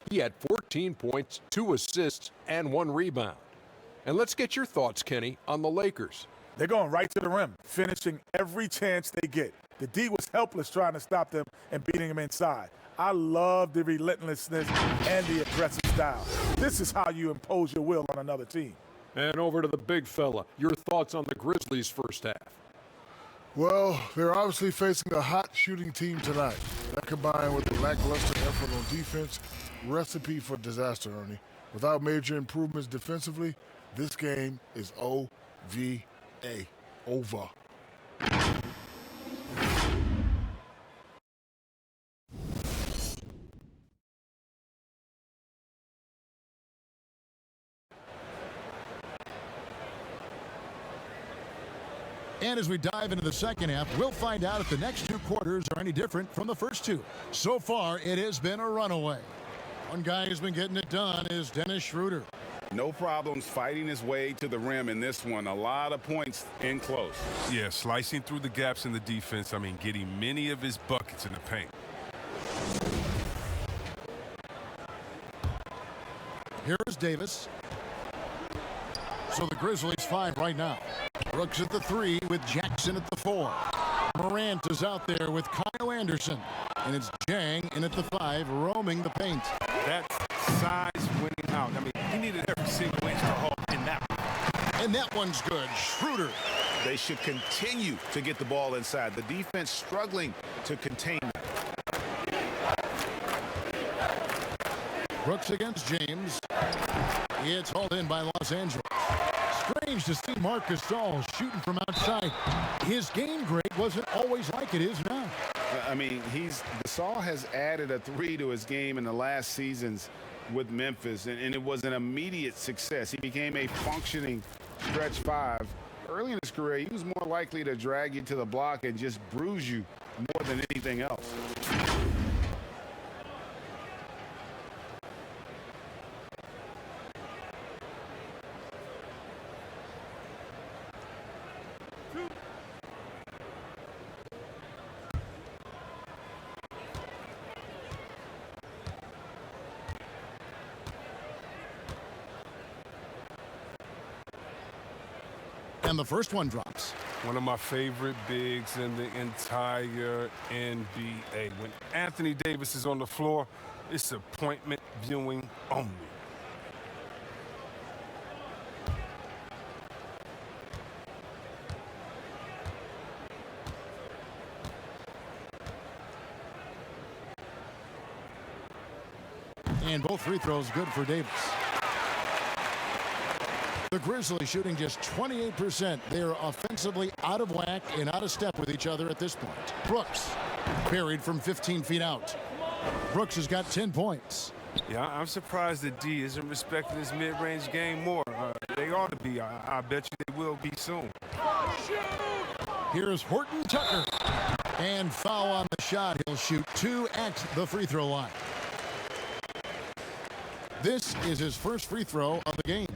He had 14 points, 2 assists, and 1 rebound. And let's get your thoughts, Kenny, on the Lakers. They're going right to the rim, finishing every chance they get. The D was helpless trying to stop them and beating them inside. I love the relentlessness and the aggressive style. This is how you impose your will on another team. And over to the big fella. Your thoughts on the Grizzlies' first half? Well, they're obviously facing a hot shooting team tonight. That combined with the lackluster effort on defense, recipe for disaster, Ernie. Without major improvements defensively, this game is O-V-A. Over. And as we dive into the second half, we'll find out if the next 2 quarters are any different from the first 2. So far, it has been a runaway. One guy who's been getting it done is Dennis Schroeder. No problems fighting his way to the rim in this one. A lot of points in close. Yeah, slicing through the gaps in the defense. I mean, getting many of his buckets in the paint. Here's Davis. So the Grizzlies 5 right now. Brooks at the 3 with Jackson at the 4. Morant is out there with Kyle Anderson. And it's Jang in at the 5, roaming the paint. That's size winning out. I mean, he needed every single inch to hold in that one. And that one's good. Schroeder. They should continue to get the ball inside. The defense struggling to contain that. Brooks against James. It's hauled in by Los Angeles. Strange to see Marc Gasol shooting from outside. His game grade wasn't always like it is now. I mean, Gasol has added a 3 to his game in the last seasons with Memphis, and it was an immediate success. He became a functioning stretch 5. Early in his career, he was more likely to drag you to the block and just bruise you more than anything else. And the first one drops. One of my favorite bigs in the entire NBA. When Anthony Davis is on the floor, it's appointment viewing only. And both free throws good for Davis. The Grizzlies shooting just 28%. They are offensively out of whack and out of step with each other at this point. Brooks buried from 15 feet out. Brooks has got 10 points. Yeah, I'm surprised that D isn't respecting his mid-range game more. They ought to be. I bet you they will be soon. Here's Horton Tucker. And foul on the shot. He'll shoot 2 at the free throw line. This is his first free throw of the game.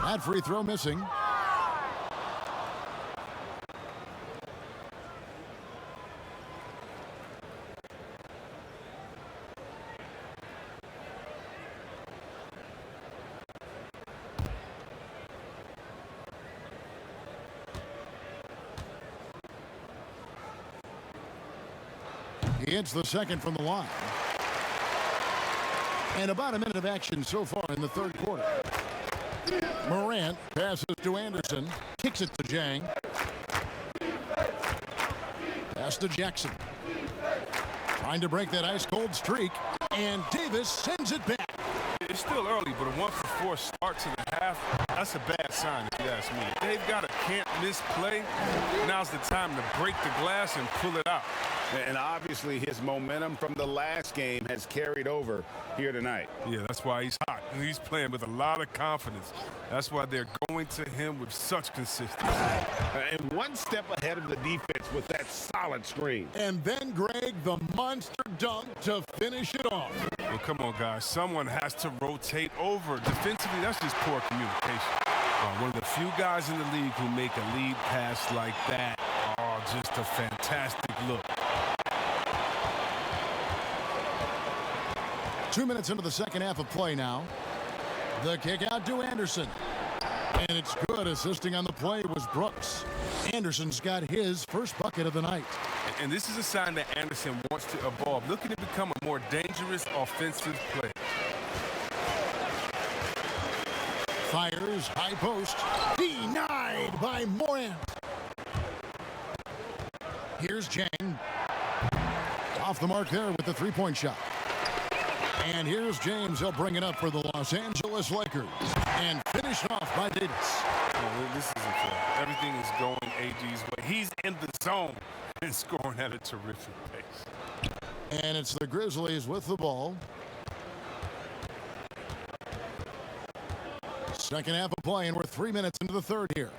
That free throw missing. He hits the second from the line. And about a minute of action so far in the third quarter. Morant passes to Anderson, kicks it to Jang. Pass to Jackson. Trying to break that ice-cold streak, and Davis sends it back. It's still early, but a 1-for-4 start to the half, that's a bad sign if you ask me. They've got a can't-miss play. Now's the time to break the glass and pull it out. And obviously his momentum from the last game has carried over here tonight. Yeah, that's why he's hot. He's playing with a lot of confidence. That's why they're going to him with such consistency. And one step ahead of the defense with that solid screen. And then, Greg, the monster dunk to finish it off. Well, come on, guys. Someone has to rotate over. Defensively, that's just poor communication. One of the few guys in the league who make a lead pass like that. Oh, just a fantastic look. 2 minutes into the second half of play now. The kick out to Anderson. And it's good. Assisting on the play was Brooks. Anderson's got his first bucket of the night. And this is a sign that Anderson wants to evolve, looking to become a more dangerous offensive player. Fires, high post. Denied by Morant. Here's Jang. Off the mark there with the three-point shot. And here's James. He'll bring it up for the Los Angeles Lakers. And finished off by Davis. Oh, this isn't fair. Everything is going AD's way. He's in the zone and scoring at a terrific pace. And it's the Grizzlies with the ball. Second half of play, and we're 3 minutes into the third here.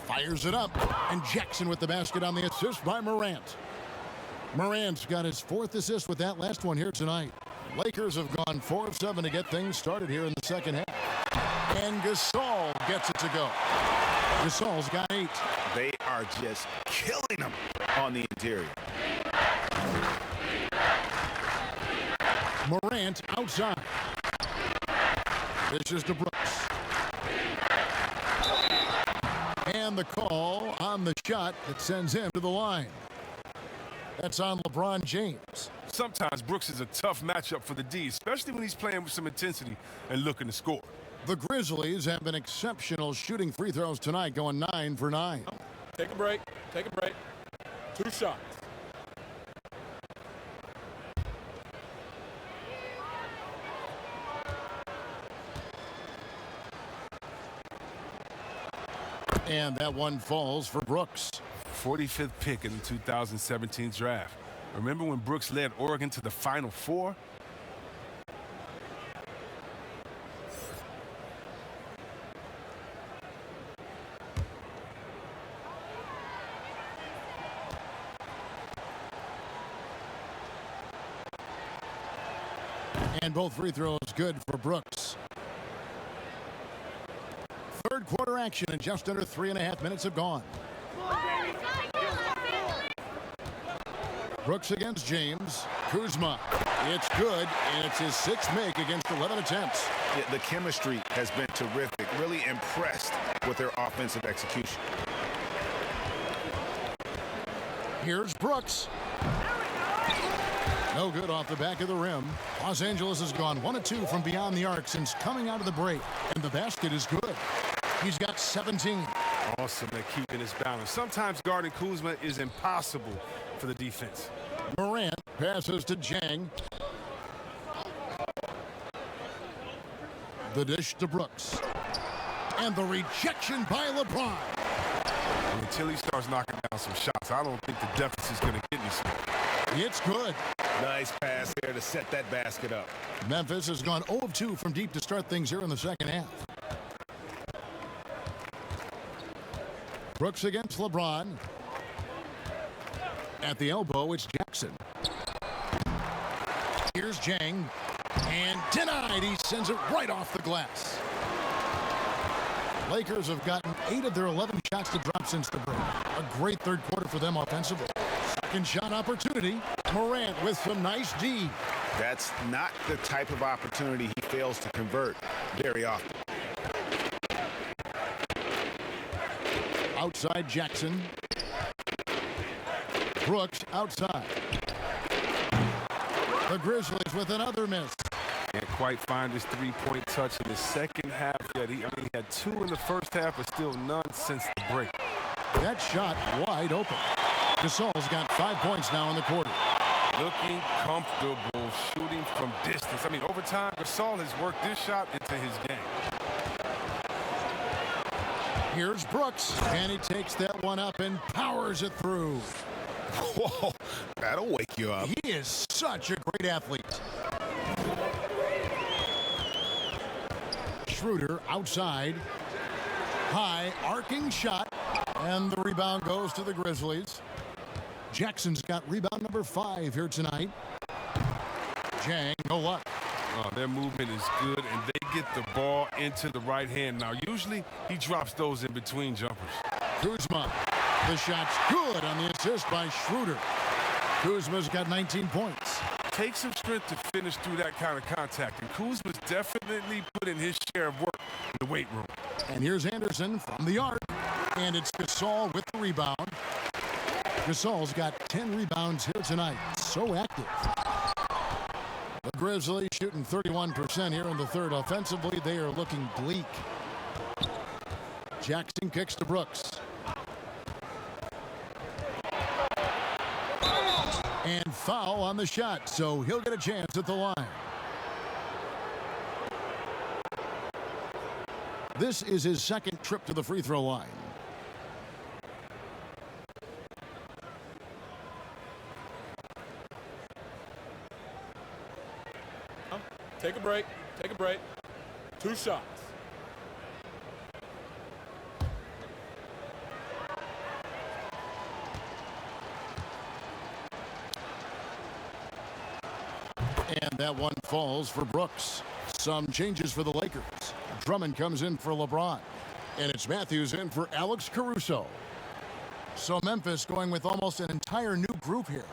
Fires it up. And Jackson with the basket on the assist by Morant. Morant's got his fourth assist with that last one here tonight. Lakers have gone 4 of 7 to get things started here in the second half. And Gasol gets it to go. Gasol's got 8. They are just killing them on the interior. Morant outside. This is to Brooks. And the call on the shot that sends him to the line. That's on LeBron James. Sometimes Brooks is a tough matchup for the D, especially when he's playing with some intensity and looking to score. The Grizzlies have been exceptional shooting free throws tonight, going 9 for 9. Take a break. Take a break. 2 shots. And that one falls for Brooks. 45th pick in the 2017 draft. Remember when Brooks led Oregon to the Final Four? And both free throws good for Brooks. Third quarter action, and just under 3.5 minutes have gone. Brooks against James. Kuzma. It's good, and it's his 6th make against 11 attempts. Yeah, the chemistry has been terrific. Really impressed with their offensive execution. Here's Brooks. No good off the back of the rim. Los Angeles has gone 1 of 2 from beyond the arc since coming out of the break, and the basket is good. He's got 17. Awesome at keeping his balance. Sometimes guarding Kuzma is impossible for the defense. Morant passes to Jang. The dish to Brooks. And the rejection by LeBron. Until he starts knocking down some shots, I don't think the deficit's going to get any small. It's good. Nice pass there to set that basket up. Memphis has gone 0 of 2 from deep to start things here in the second half. Brooks against LeBron. At the elbow, it's Jackson. Here's Jang. And denied. He sends it right off the glass. Lakers have gotten 8 of their 11 shots to drop since the break. A great third quarter for them offensively. Second shot opportunity. Morant with some nice D. That's not the type of opportunity he fails to convert very often. Outside Jackson. Brooks outside. The Grizzlies with another miss. Can't quite find his three-point touch in the second half yet. He had 2 in the first half, but still none since the break. That shot wide open. Gasol's got 5 points now in the quarter. Looking comfortable, shooting from distance. I mean, over time, Gasol has worked this shot into his game. Here's Brooks, and he takes that one up and powers it through. Whoa, that'll wake you up. He is such a great athlete. Schroeder outside. High arcing shot, and the rebound goes to the Grizzlies. Jackson's got rebound number 5 here tonight. Jang, no luck. Their movement is good, and they get the ball into the right hand. Now, usually he drops those in between jumpers. Kuzma. The shot's good on the assist by Schroeder. Kuzma's got 19 points. Takes some strength to finish through that kind of contact, and Kuzma's definitely put in his share of work in the weight room. And here's Anderson from the arc, and it's Gasol with the rebound. Gasol's got 10 rebounds here tonight. So active. The Grizzlies shooting 31% here in the third. Offensively, they are looking bleak. Jackson kicks to Brooks. And foul on the shot, so he'll get a chance at the line. This is his second trip to the free throw line. Take a break. Take a break. 2 shots. And that one falls for Brooks. Some changes for the Lakers. Drummond comes in for LeBron. And it's Matthews in for Alex Caruso. So Memphis going with almost an entire new group here.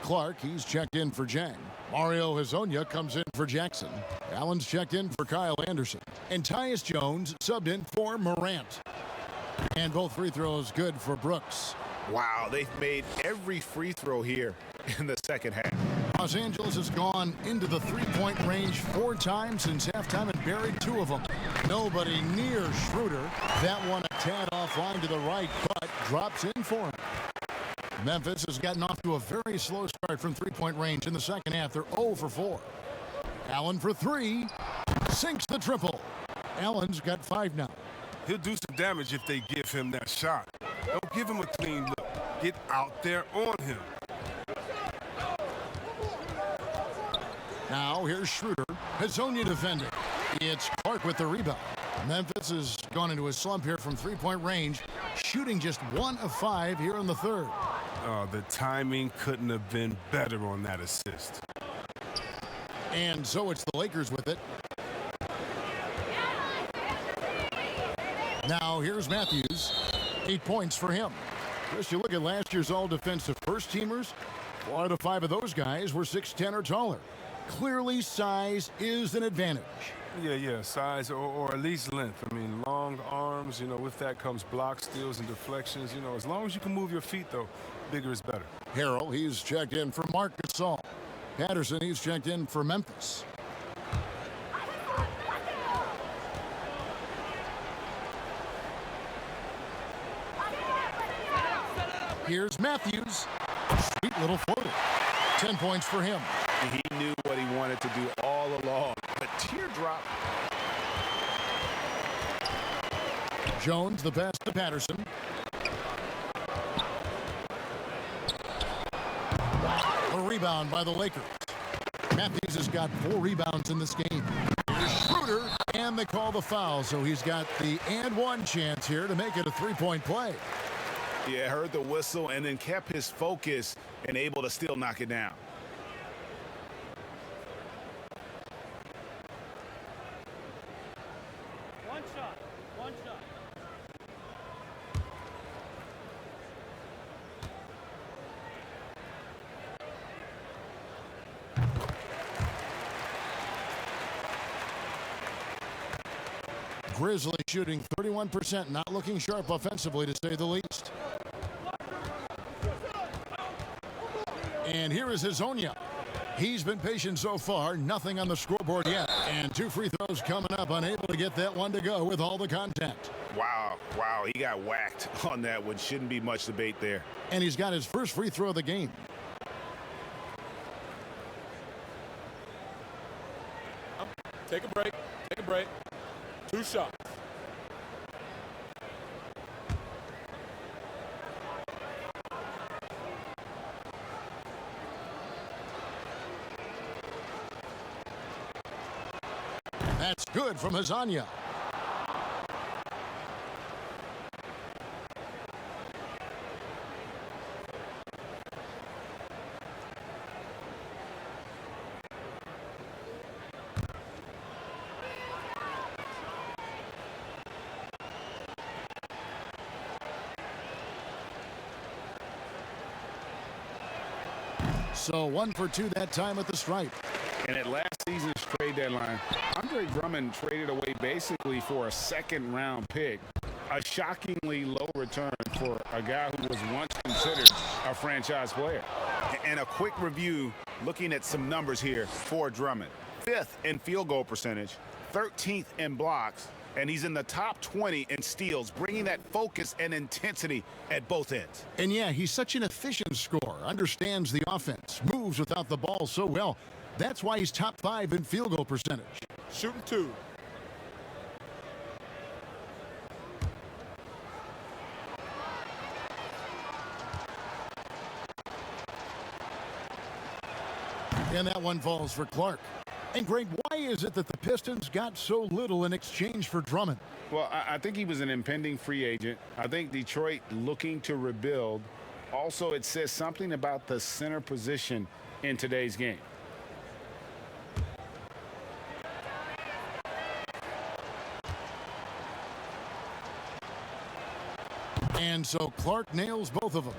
Clark, he's checked in for Jang. Mario Hezonja comes in for Jackson. Allen's checked in for Kyle Anderson. And Tyus Jones subbed in for Morant. And both free throws good for Brooks. Wow, they've made every free throw here in the second half. Los Angeles has gone into the three-point range 4 times since halftime and buried 2 of them. Nobody near Schroeder. That one a tad offline to the right, but drops in for him. Memphis has gotten off to a very slow start from three-point range in the second half. They're 0 for 4. Allen for 3. Sinks the triple. Allen's got 5 now. He'll do some damage if they give him that shot. Don't give him a clean look. Get out there on him. Now here's Schroeder. Hezonja defending. It's Clark with the rebound. Memphis has gone into a slump here from three-point range, shooting just 1 of 5 here in the third. Oh, the timing couldn't have been better on that assist. And so it's the Lakers with it. Now here's Matthews. 8 points for him. Just you look at last year's all-defensive first-teamers, 4 out of 5 of those guys were 6'10" or taller. Clearly, size is an advantage. Yeah, size or at least length. I mean, long arms, with that comes block steals and deflections. As long as you can move your feet, though, bigger is better. Harrell, he's checked in for Marc Gasol. Patterson, he's checked in for Memphis. Here's Matthews. Sweet little floater. 10 points for him. He knew what he wanted to do all along. A teardrop. Jones, the pass to Patterson. A rebound by the Lakers. Matthews has got 4 rebounds in this game. Here's Schroeder, and they call the foul, so he's got the and one chance here to make it a 3-point play. Yeah, heard the whistle and then kept his focus and able to still knock it down. One shot. Grizzlies shooting 31%, not looking sharp offensively, to say the least. And here is Hazonia. He's been patient so far, nothing on the scoreboard yet. And 2 free throws coming up, unable to get that one to go with all the contact. Wow, he got whacked on that one. Shouldn't be much debate there. And he's got his first free throw of the game. Take a break. 2 shots. That's good from Hazonia. So 1 for 2 that time at the stripe. And at last season's trade deadline, Andre Drummond traded away basically for a second-round pick. A shockingly low return for a guy who was once considered a franchise player. And a quick review looking at some numbers here for Drummond. 5th in field goal percentage, 13th in blocks, and he's in the top 20 in steals, bringing that focus and intensity at both ends. And yeah, he's such an efficient scorer, understands the offense, moves without the ball so well. That's why he's top 5 in field goal percentage. Shooting 2. And that one falls for Clark. And Greg, why is it that the Pistons got so little in exchange for Drummond? Well, I think he was an impending free agent. I think Detroit looking to rebuild. Also, it says something about the center position in today's game. And so Clark nails both of them.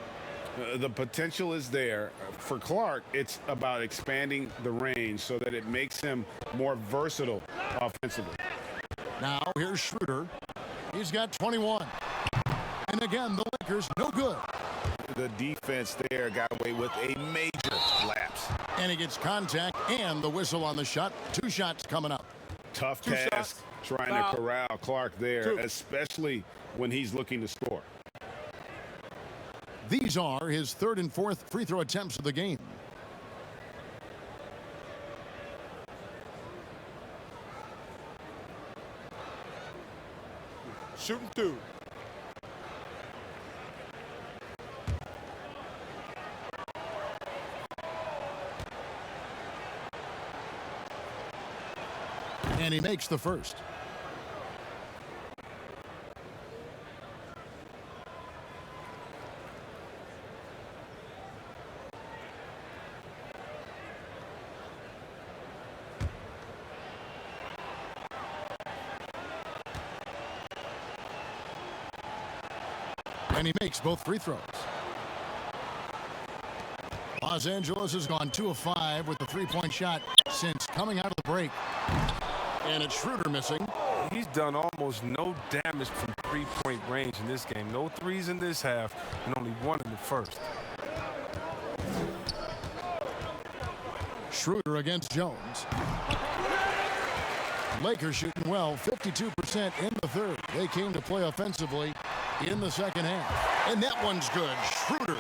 The potential is there. For Clark, it's about expanding the range so that it makes him more versatile offensively. Now here's Schroeder. He's got 21. And again, the Lakers no good. The defense there got away with a major lapse. And he gets contact and the whistle on the shot. 2 shots coming up. Tough 2 task shots. trying Foul. to corral Clark there, 2. especially when he's looking to score. These are his 3rd and 4th free throw attempts of the game. Shooting 2. And he makes the first. And he makes both free throws. Los Angeles has gone 2 of 5 with the three-point shot since coming out of the break. And it's Schroeder missing. He's done almost no damage from three-point range in this game. No threes in this half and only one in the first. Schroeder against Jones. Lakers shooting well, 52% in the third. They came to play offensively in the second half. And that one's good. Schroeder.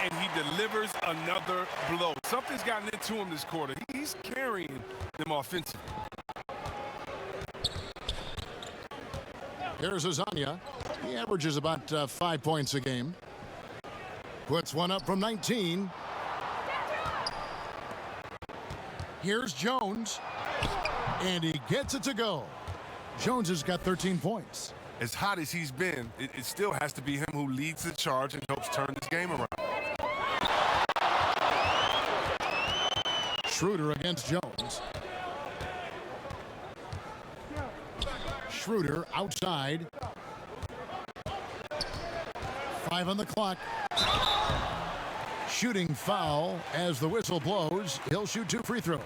And he delivers another blow. Something's gotten into him this quarter. He's carrying them offensively. Here's Azania. He averages about 5 points a game. Puts one up from 19. Here's Jones. And he gets it to go. Jones has got 13 points. As hot as he's been, it still has to be him who leads the charge and helps turn this game around. Schroeder against Jones. Schroeder outside. 5 on the clock. Shooting foul as the whistle blows. He'll shoot 2 free throws.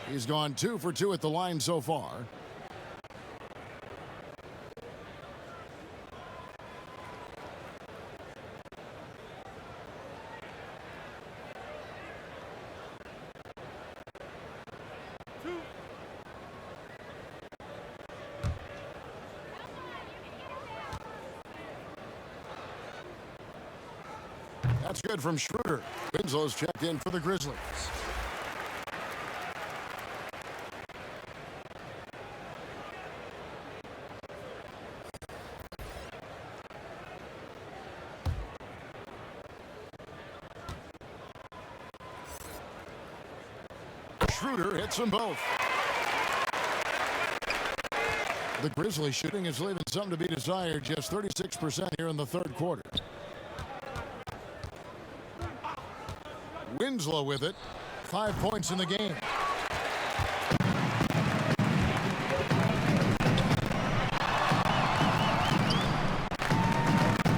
He's gone 2 for 2 at the line so far. That's good from Schroeder. Winslow's checked in for the Grizzlies. Schroeder hits them both. The Grizzlies shooting is leaving something to be desired, just 36% here in the third quarter. Winslow with it. 5 points in the game.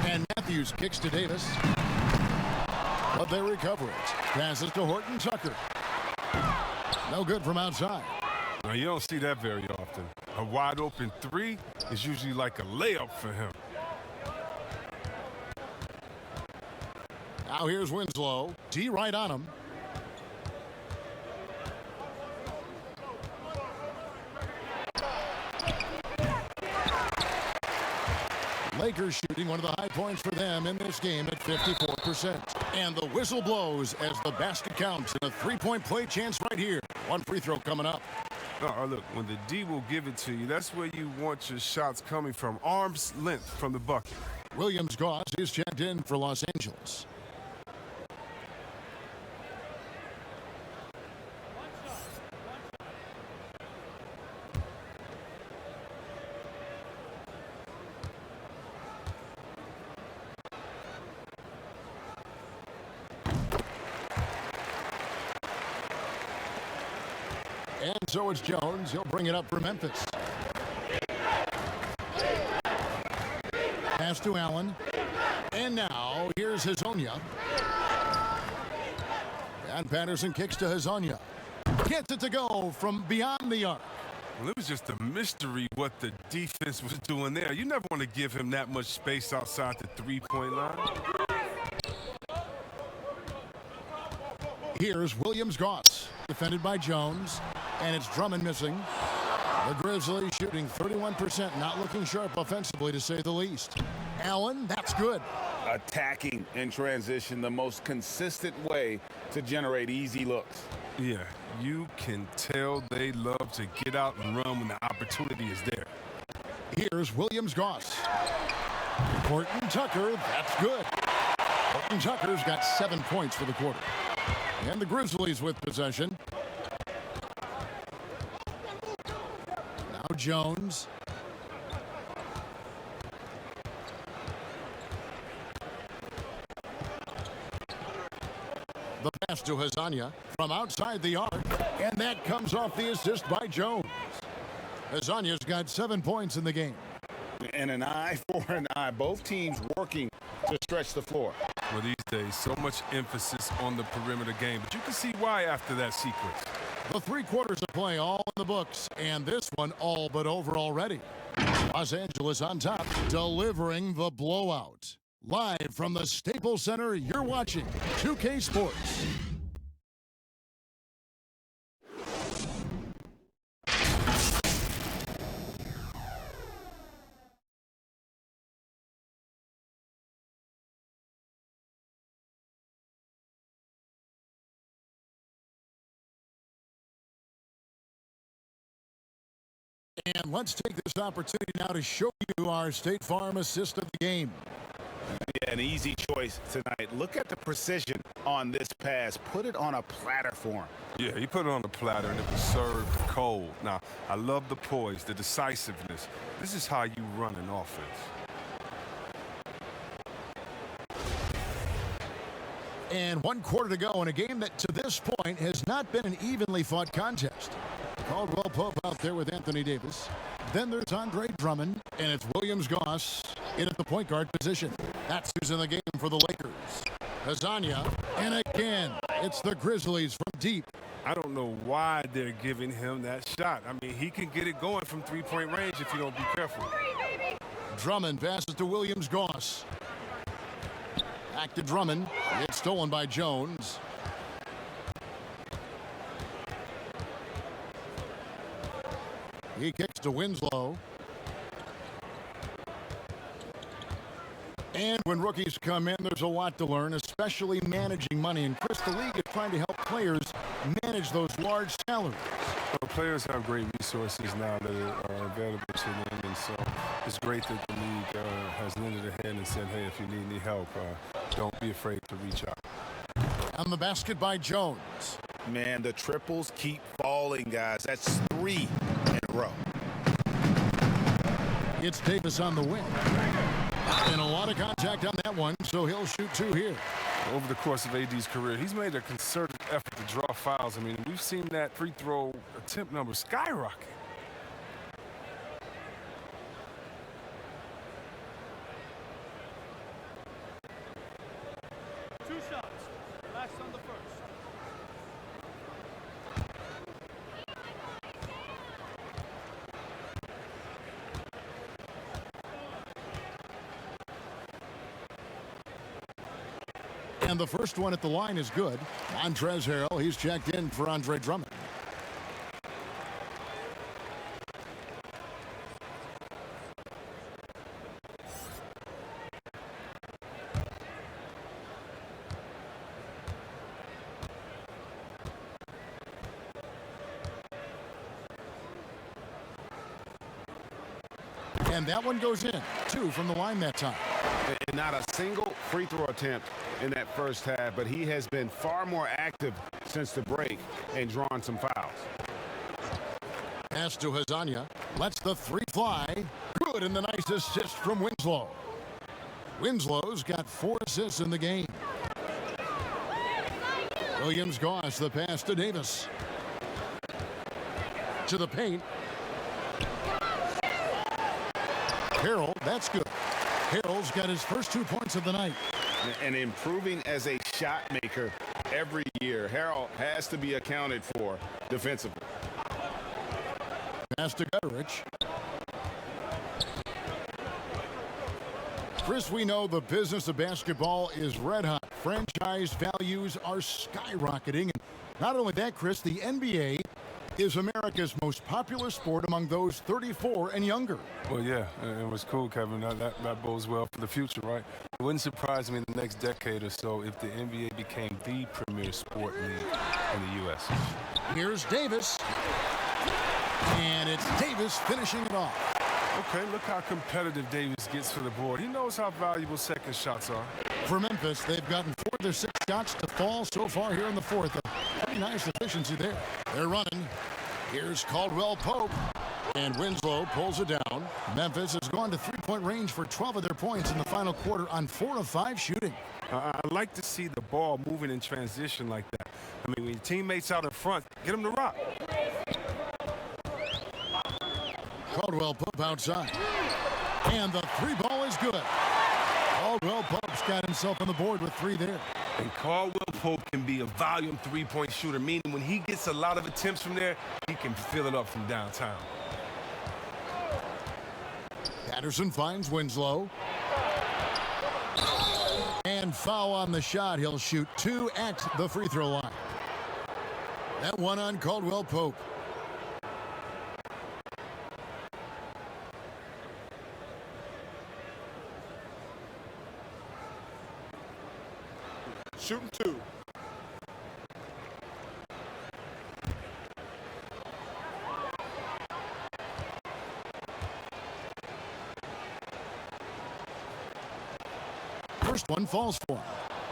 And Matthews kicks to Davis. But they recover it. Passes to Horton Tucker. No good from outside. Now, you don't see that very often. A wide open three is usually like a layup for him. Now here's Winslow. D right on him. Lakers shooting one of the high points for them in this game at 54%. And the whistle blows as the basket counts in a three-point play chance right here. One free throw coming up. Oh, look, when the D will give it to you, that's where you want your shots coming from. Arm's length from the bucket. Williams-Goss is checked in for Los Angeles. And so it's Jones. He'll bring it up for Memphis. Pass to Allen. And now here's Hezonja. And Patterson kicks to Hezonja. Gets it to go from beyond the arc. Well, it was just a mystery what the defense was doing there. You never want to give him that much space outside the three-point line. Here's Williams-Goss. Defended by Jones. And it's Drummond missing. The Grizzlies shooting 31%, not looking sharp offensively to say the least. Allen, that's good. Attacking in transition, the most consistent way to generate easy looks. Yeah, you can tell they love to get out and run when the opportunity is there. Here's Williams-Goss. Horton Tucker, that's good. Horton Tucker's got 7 points for the quarter. And the Grizzlies with possession. Now Jones. The pass to Hezonja from outside the arc, and that comes off the assist by Jones. Hezonja's got 7 points in the game. and an eye for an eye. Both teams working to stretch the floor. Well, these days, so much emphasis on the perimeter game, but you can see why after that sequence. The 3 quarters of play all in the books, and this one all but over already. Los Angeles on top, delivering the blowout. Live from the Staples Center, you're watching 2K Sports. And let's take this opportunity now to show you our State Farm assist of the game. Yeah, an easy choice tonight. Look at the precision on this pass. Put it on a platter for him. Yeah, he put it on the platter and it was served cold. Now, I love the poise, the decisiveness. This is how you run an offense. And 1 quarter to go in a game that to this point has not been an evenly fought contest. Caldwell Pope out there with Anthony Davis. Then there's Andre Drummond, and it's Williams Goss in at the point guard position. That's who's in the game for the Lakers. Hazanya, and again, it's the Grizzlies from deep. I don't know why they're giving him that shot. I mean, he can get it going from three-point range if you don't be careful. Drummond passes to Williams Goss. Back to Drummond. It's stolen by Jones. He kicks to Winslow. And when rookies come in, there's a lot to learn, especially managing money. And Chris, the league is trying to help players manage those large salaries. Well, players have great resources now that are available to them, and so it's great that the league has lended a hand and said, hey, if you need any help, don't be afraid to reach out. On the basket by Jones. Man, the triples keep falling, guys. That's 3 in a row. It's Davis on the wing. And a lot of contact on that one, so he'll shoot 2 here. Over the course of AD's career, he's made a concerted effort to draw fouls. I mean, we've seen that free throw attempt number skyrocket. And the first one at the line is good. Montrezl Harrell, he's checked in for Andre Drummond. And that one goes in. 2 from the line that time. And not a single free throw attempt in that first half, but he has been far more active since the break and drawn some fouls. Pass to Hazanya. Lets the 3 fly. Good, and the nice assist from Winslow. Winslow's got 4 assists in the game. Williams Goss, the pass to Davis. To the paint. Harrell, that's good. Harrell's got his first 2 points of the night. And improving as a shot maker every year. Harrell has to be accounted for defensively. Pass to Gutterich. Chris, we know the business of basketball is red hot. Franchise values are skyrocketing. And not only that, Chris, the NBA is America's most popular sport among those 34 and younger. Well, yeah, it was cool, Kevin. That bodes well for the future, right? It wouldn't surprise me in the next decade or so if the NBA became the premier sport league in the U.S. Here's Davis. And it's Davis finishing it off. Okay, look how competitive Davis gets to the board. He knows how valuable second shots are. For Memphis, they've gotten 4 of their 6 shots to fall so far here in the 4th. A pretty nice efficiency there. They're running. Here's Caldwell Pope. And Winslow pulls it down. Memphis has gone to 3-point range for 12 of their points in the final quarter on 4 of 5 shooting. I like to see the ball moving in transition like that. I mean, when your teammates out in front, get them to rock. Caldwell Pope outside. And the three ball is good. Caldwell Pope's got himself on the board with 3 there. And Caldwell Pope can be a volume three-point shooter, meaning when he gets a lot of attempts from there, he can fill it up from downtown. Patterson finds Winslow. And foul on the shot. He'll shoot 2 at the free throw line. That one on Caldwell Pope. Shooting 2. First one falls for him.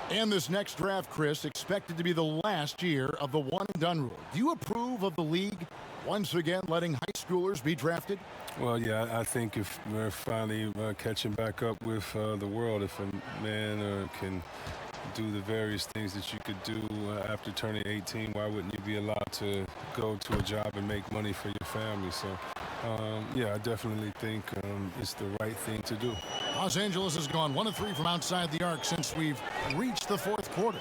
And this next draft, Chris, expected to be the last year of the one-and-done rule. Do you approve of the league once again letting high schoolers be drafted? Well, yeah, I think if we're finally catching back up with the world, if a man can do the various things that you could do after turning 18, why wouldn't you be allowed to go to a job and make money for your family? So, yeah, I definitely think it's the right thing to do. Los Angeles has gone 1 of 3 from outside the arc since we've reached the 4th quarter.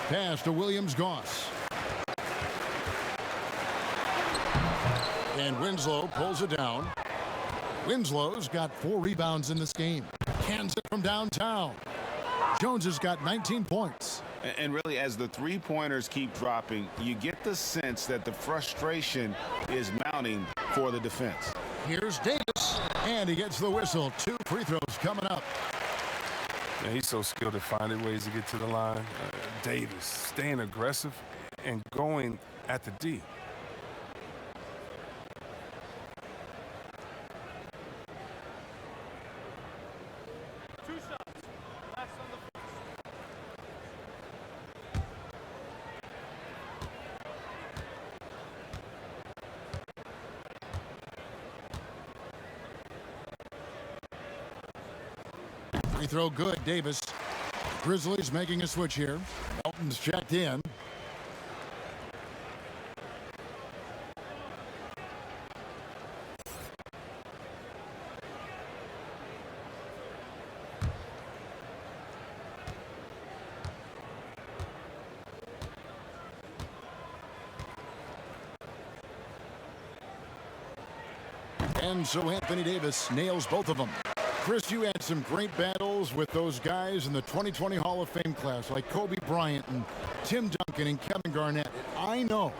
Pass to Williams-Goss. And Winslow pulls it down. Winslow's got 4 rebounds in this game. Cans it from downtown. Jones has got 19 points. And really, as the three-pointers keep dropping, you get the sense that the frustration is mounting for the defense. Here's Davis, and he gets the whistle. 2 free throws coming up. Yeah, he's so skilled at finding ways to get to the line. Davis staying aggressive and going at the D. Free throw good, Davis. Grizzlies making a switch here. Melton's checked in. And so Anthony Davis nails both of them. Chris, you had some great battles with those guys in the 2020 Hall of Fame class, like Kobe Bryant and Tim Duncan and Kevin Garnett. I know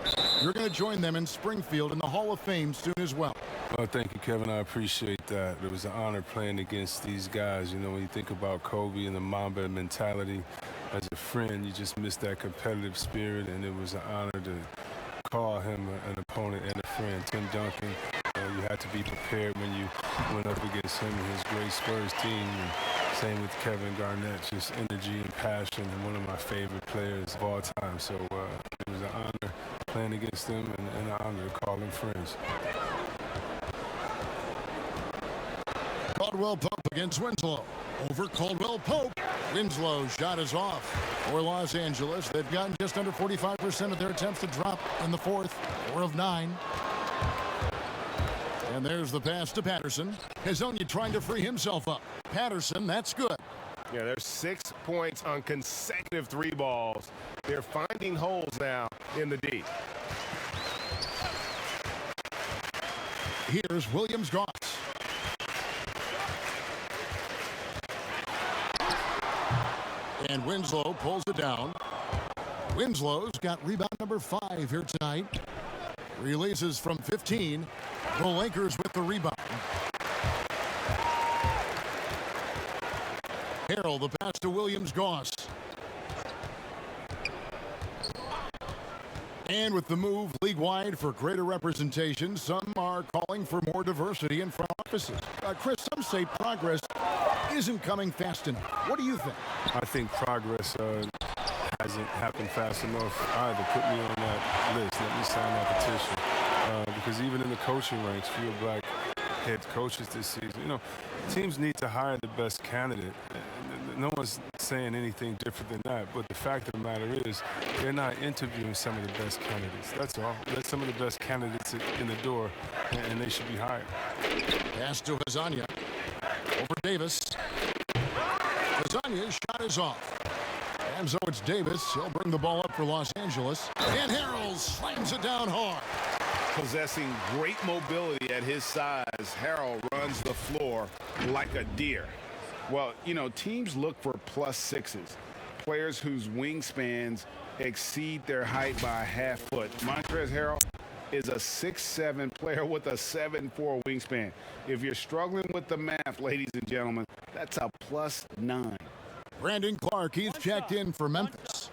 you're going to join them in Springfield in the Hall of Fame soon as well. Well, thank you, Kevin. I appreciate that. It was an honor playing against these guys. You know, when you think about Kobe and the Mamba mentality, as a friend, you just miss that competitive spirit, and it was an honor to call him an opponent and a friend. Tim Duncan, you had to be prepared when you went up against him and his great Spurs team. And same with Kevin Garnett, just energy and passion, and one of my favorite players of all time. So it was an honor playing against them and an honor to call them friends. Caldwell Pope against Winslow. Over Caldwell Pope. Winslow's shot is off for Los Angeles. They've gotten just under 45% of their attempts to drop in the 4th, 4 of 9. And there's the pass to Patterson. Hazonia trying to free himself up. Patterson, that's good. Yeah, there's 6 points on consecutive 3 balls. They're finding holes now in the D. Here's Williams-Goss. And Winslow pulls it down. Winslow's got rebound number 5 here tonight. Releases from 15. The Lakers with the rebound. Harrell, the pass to Williams-Goss. And with the move league-wide for greater representation, some are calling for more diversity in front offices. Chris, some say progress isn't coming fast enough. What do you think? I think progress hasn't happened fast enough either. Put me on that list. Let me sign that petition. Because even in the coaching ranks, fewer black head coaches this season. You know, teams need to hire the best candidate. No one's saying anything different than that. But the fact of the matter is, they're not interviewing some of the best candidates. That's all. Let some of the best candidates in the door, and they should be hired. Pass to Hazania. Over Davis. Hazania's shot is off. And so it's Davis. He'll bring the ball up for Los Angeles. And Harrell slams it down hard. Possessing great mobility at his size, Harrell runs the floor like a deer. Well, you know, teams look for +6s, players whose wingspans exceed their height by a half foot. Montrezl Harrell is a 6'7" player with a 7'4" wingspan. If you're struggling with the math, ladies and gentlemen, that's a +9. Brandon Clark, he's checked in for Memphis.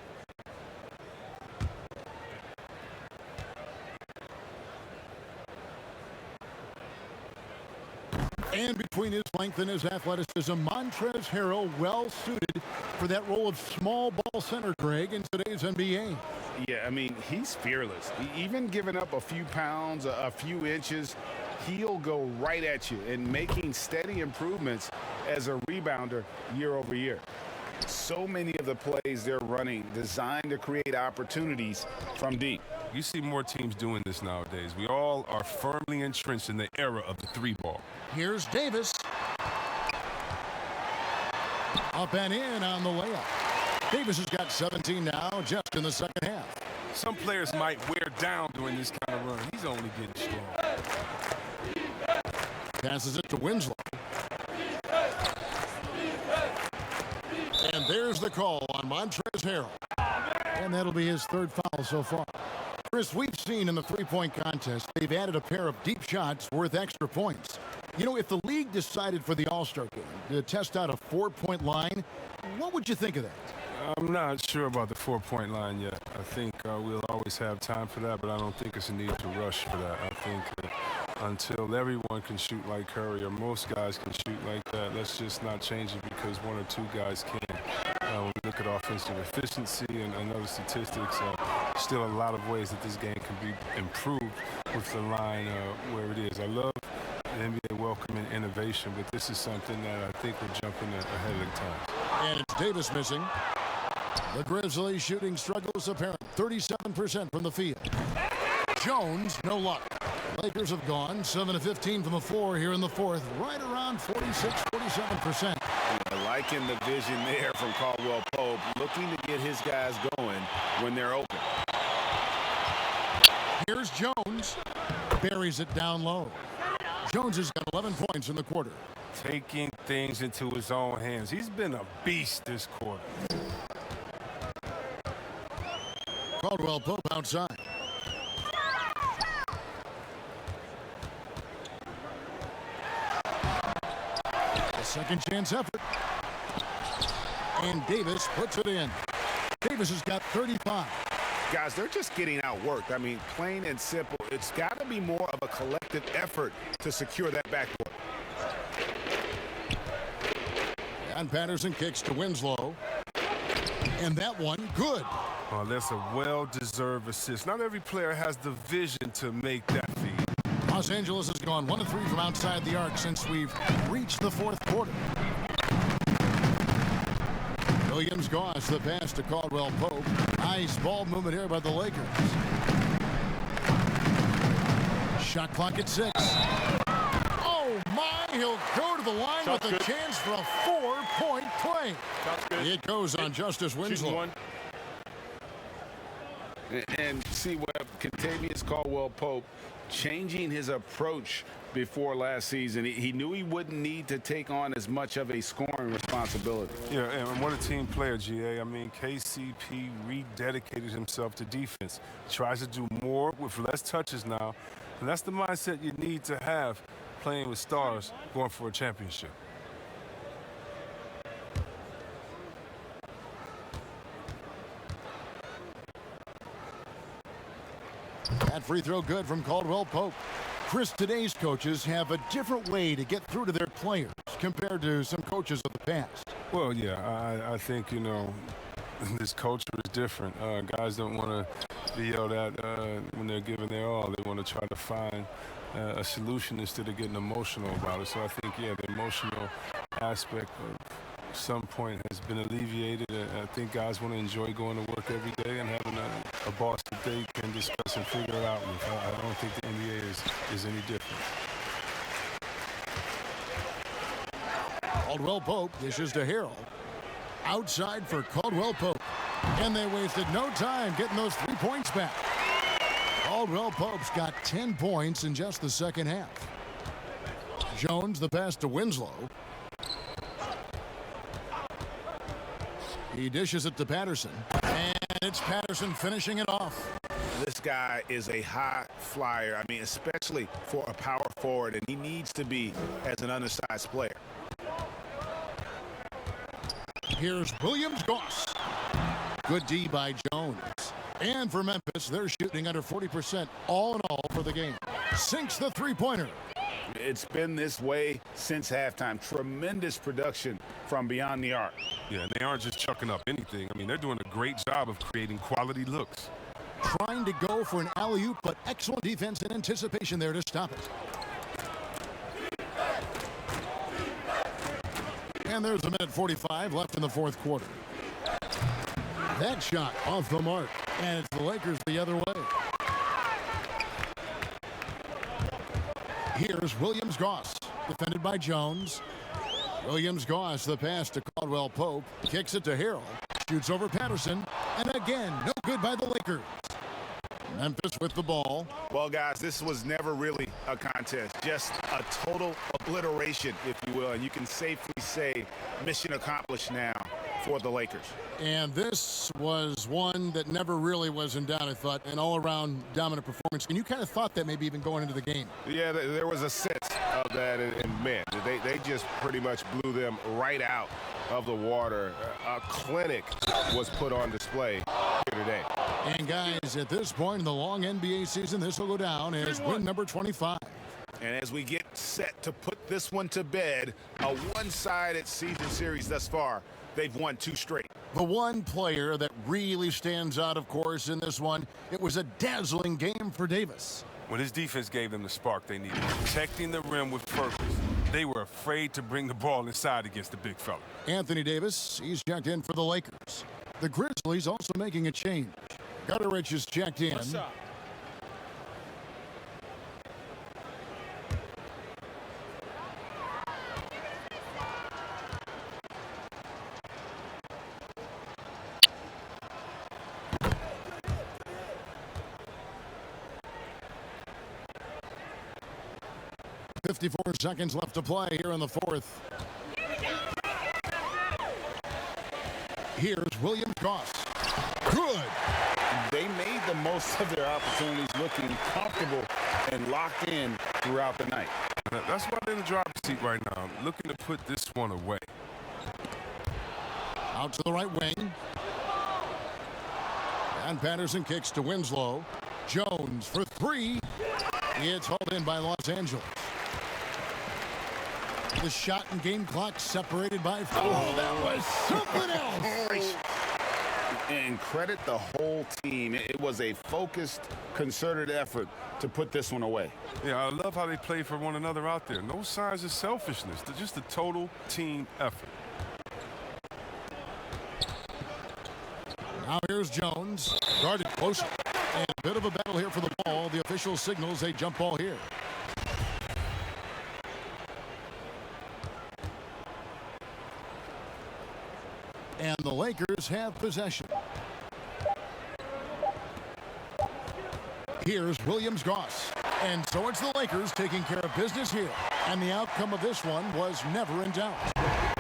And between his length and his athleticism, Montrezl Harrell well suited for that role of small ball center, Greg, in today's NBA. Yeah, I mean, he's fearless. Even giving up a few pounds, a few inches, he'll go right at you and making steady improvements as a rebounder year over year. So many of the plays they're running designed to create opportunities from deep. You see more teams doing this nowadays. We all are firmly entrenched in the era of the 3-ball. Here's Davis. Up and in on the layup. Davis has got 17 now, just in the second half. Some players might wear down during this kind of run. He's only getting strong. Passes it to Winslow. And there's the call on Montrezl Harrell. And that'll be his third foul so far. Chris, we've seen in the three-point contest, they've added a pair of deep shots worth extra points. You know, if the league decided for the All-Star game to test out a 4-point line, what would you think of that? I'm not sure about the 4-point line yet. I think we'll always have time for that, but I don't think it's a need to rush for that. I think until everyone can shoot like Curry or most guys can shoot like that, let's just not change it because one or two guys can. When we look at offensive efficiency and other statistics, still a lot of ways that this game can be improved with the line where it is. I love the NBA welcoming innovation, but this is something that I think we're jumping ahead of the time. And it's Davis missing. The Grizzlies shooting struggles apparent. 37% from the field. Jones, no luck. Lakers have gone 7 of 15 from the floor here in the fourth, right around 46-47%. Liking the vision there from Caldwell Pope, looking to get his guys going when they're open. Here's Jones. Buries it down low. Jones has got 11 points in the quarter. Taking things into his own hands. He's been a beast this quarter. Caldwell Pope outside. A second chance effort. And Davis puts it in. Davis has got 35. Guys, they're just getting outworked. I mean, plain and simple, it's got to be more of a collective effort to secure that backcourt. And Patterson kicks to Winslow. And that one, good. Oh, that's a well-deserved assist. Not every player has the vision to make that feed. Los Angeles has gone 1 of 3 from outside the arc since we've reached the fourth quarter. Williams Goss, the pass to Caldwell Pope. Nice ball movement here by the Lakers. Shot clock at 6. Oh my, he'll go to the line with a chance for a 4-point play. It goes on Justice Winslow. And see what Contavious Caldwell Pope changing his approach before last season. He knew he wouldn't need to take on as much of a scoring responsibility. Yeah, and what a team player, GA. I mean, KCP rededicated himself to defense. Tries to do more with less touches now. And that's the mindset you need to have playing with stars going for a championship. That free throw good from Caldwell Pope. Chris, today's coaches have a different way to get through to their players compared to some coaches of the past. Well, yeah, I think, you know, this culture is different. Guys don't want to be yelled at when they're giving their all. They want to try to find a solution instead of getting emotional about it. So I think, yeah, the emotional aspect of some point has been alleviated. I think guys want to enjoy going to work every day and having a boss that they can discuss and figure out with. I don't think the NBA is any different. Caldwell Pope dishes to Harrell. Outside for Caldwell Pope. And they wasted no time getting those 3 points back. Caldwell Pope's got 10 points in just the second half. Jones, the pass to Winslow. He dishes it to Patterson. And it's Patterson finishing it off. This guy is a high flyer. I mean, especially for a power forward, and he needs to be as an undersized player. Here's Williams-Goss. Good D by Jones. And for Memphis, they're shooting under 40% all in all for the game. Sinks the three-pointer. It's been this way since halftime. Tremendous production from beyond the arc. Yeah, and they aren't just chucking up anything. I mean, they're doing a great job of creating quality looks. Trying to go for an alley-oop, but excellent defense and anticipation there to stop it. And there's a minute 45 left in the fourth quarter. That shot off the mark, and it's the Lakers the other way. Here's Williams-Goss, defended by Jones. Williams-Goss, the pass to Caldwell Pope, kicks it to Harrell, shoots over Patterson, and again, no good by the Lakers. Memphis with the ball. Well, guys, this was never really a contest, just a total obliteration, if you will, and you can safely say mission accomplished now for the Lakers. And this was one that never really was in doubt, I thought, an all-around dominant performance. And you kind of thought that maybe even going into the game. Yeah, there was a sense of that, and man, they just pretty much blew them right out of the water. A clinic was put on display here today. And guys, at this point in the long NBA season, this will go down as win number 25. And as we get set to put this one to bed, a one-sided season series thus far, they've won 2 straight. The one player that really stands out, of course, in this one, it was a dazzling game for Davis. When his defense gave them the spark they needed, protecting the rim with purpose. They were afraid to bring the ball inside against the big fella. Anthony Davis, he's checked in for the Lakers. The Grizzlies also making a change. Gutterich is checked in. What's up? .54 seconds left to play here in the fourth. Here's Williams-Goss. Good. They made the most of their opportunities, looking comfortable and locked in throughout the night. That's why they're in the driver's seat right now, looking to put this one away. Out to the right wing. And Patterson kicks to Winslow. Jones for 3. It's hauled in by Los Angeles. The shot and game clock separated by 4. Oh, that was something else. And credit the whole team. It was a focused, concerted effort to put this one away. Yeah, I love how they play for one another out there. No signs of selfishness. They're just a total team effort. Now here's Jones. Guarded closer. And a bit of a battle here for the ball. The official signals a jump ball here. And the Lakers have possession. Here's Williams-Goss. And so it's the Lakers taking care of business here. And the outcome of this one was never in doubt.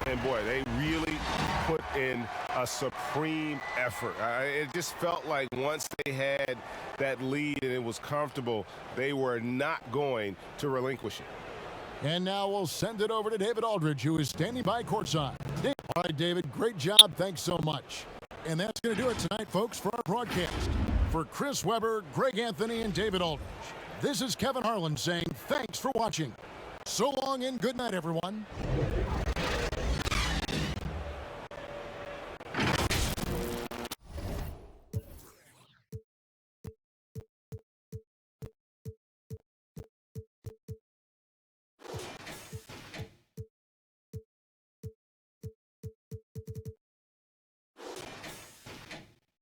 And boy, they really put in a supreme effort. It just felt like once they had that lead and it was comfortable, they were not going to relinquish it. And now we'll send it over to David Aldridge, who is standing by courtside. All right, David, great job. Thanks so much. And that's going to do it tonight, folks, for our broadcast. For Chris Webber, Greg Anthony, and David Aldridge, this is Kevin Harlan saying thanks for watching. So long and good night, everyone.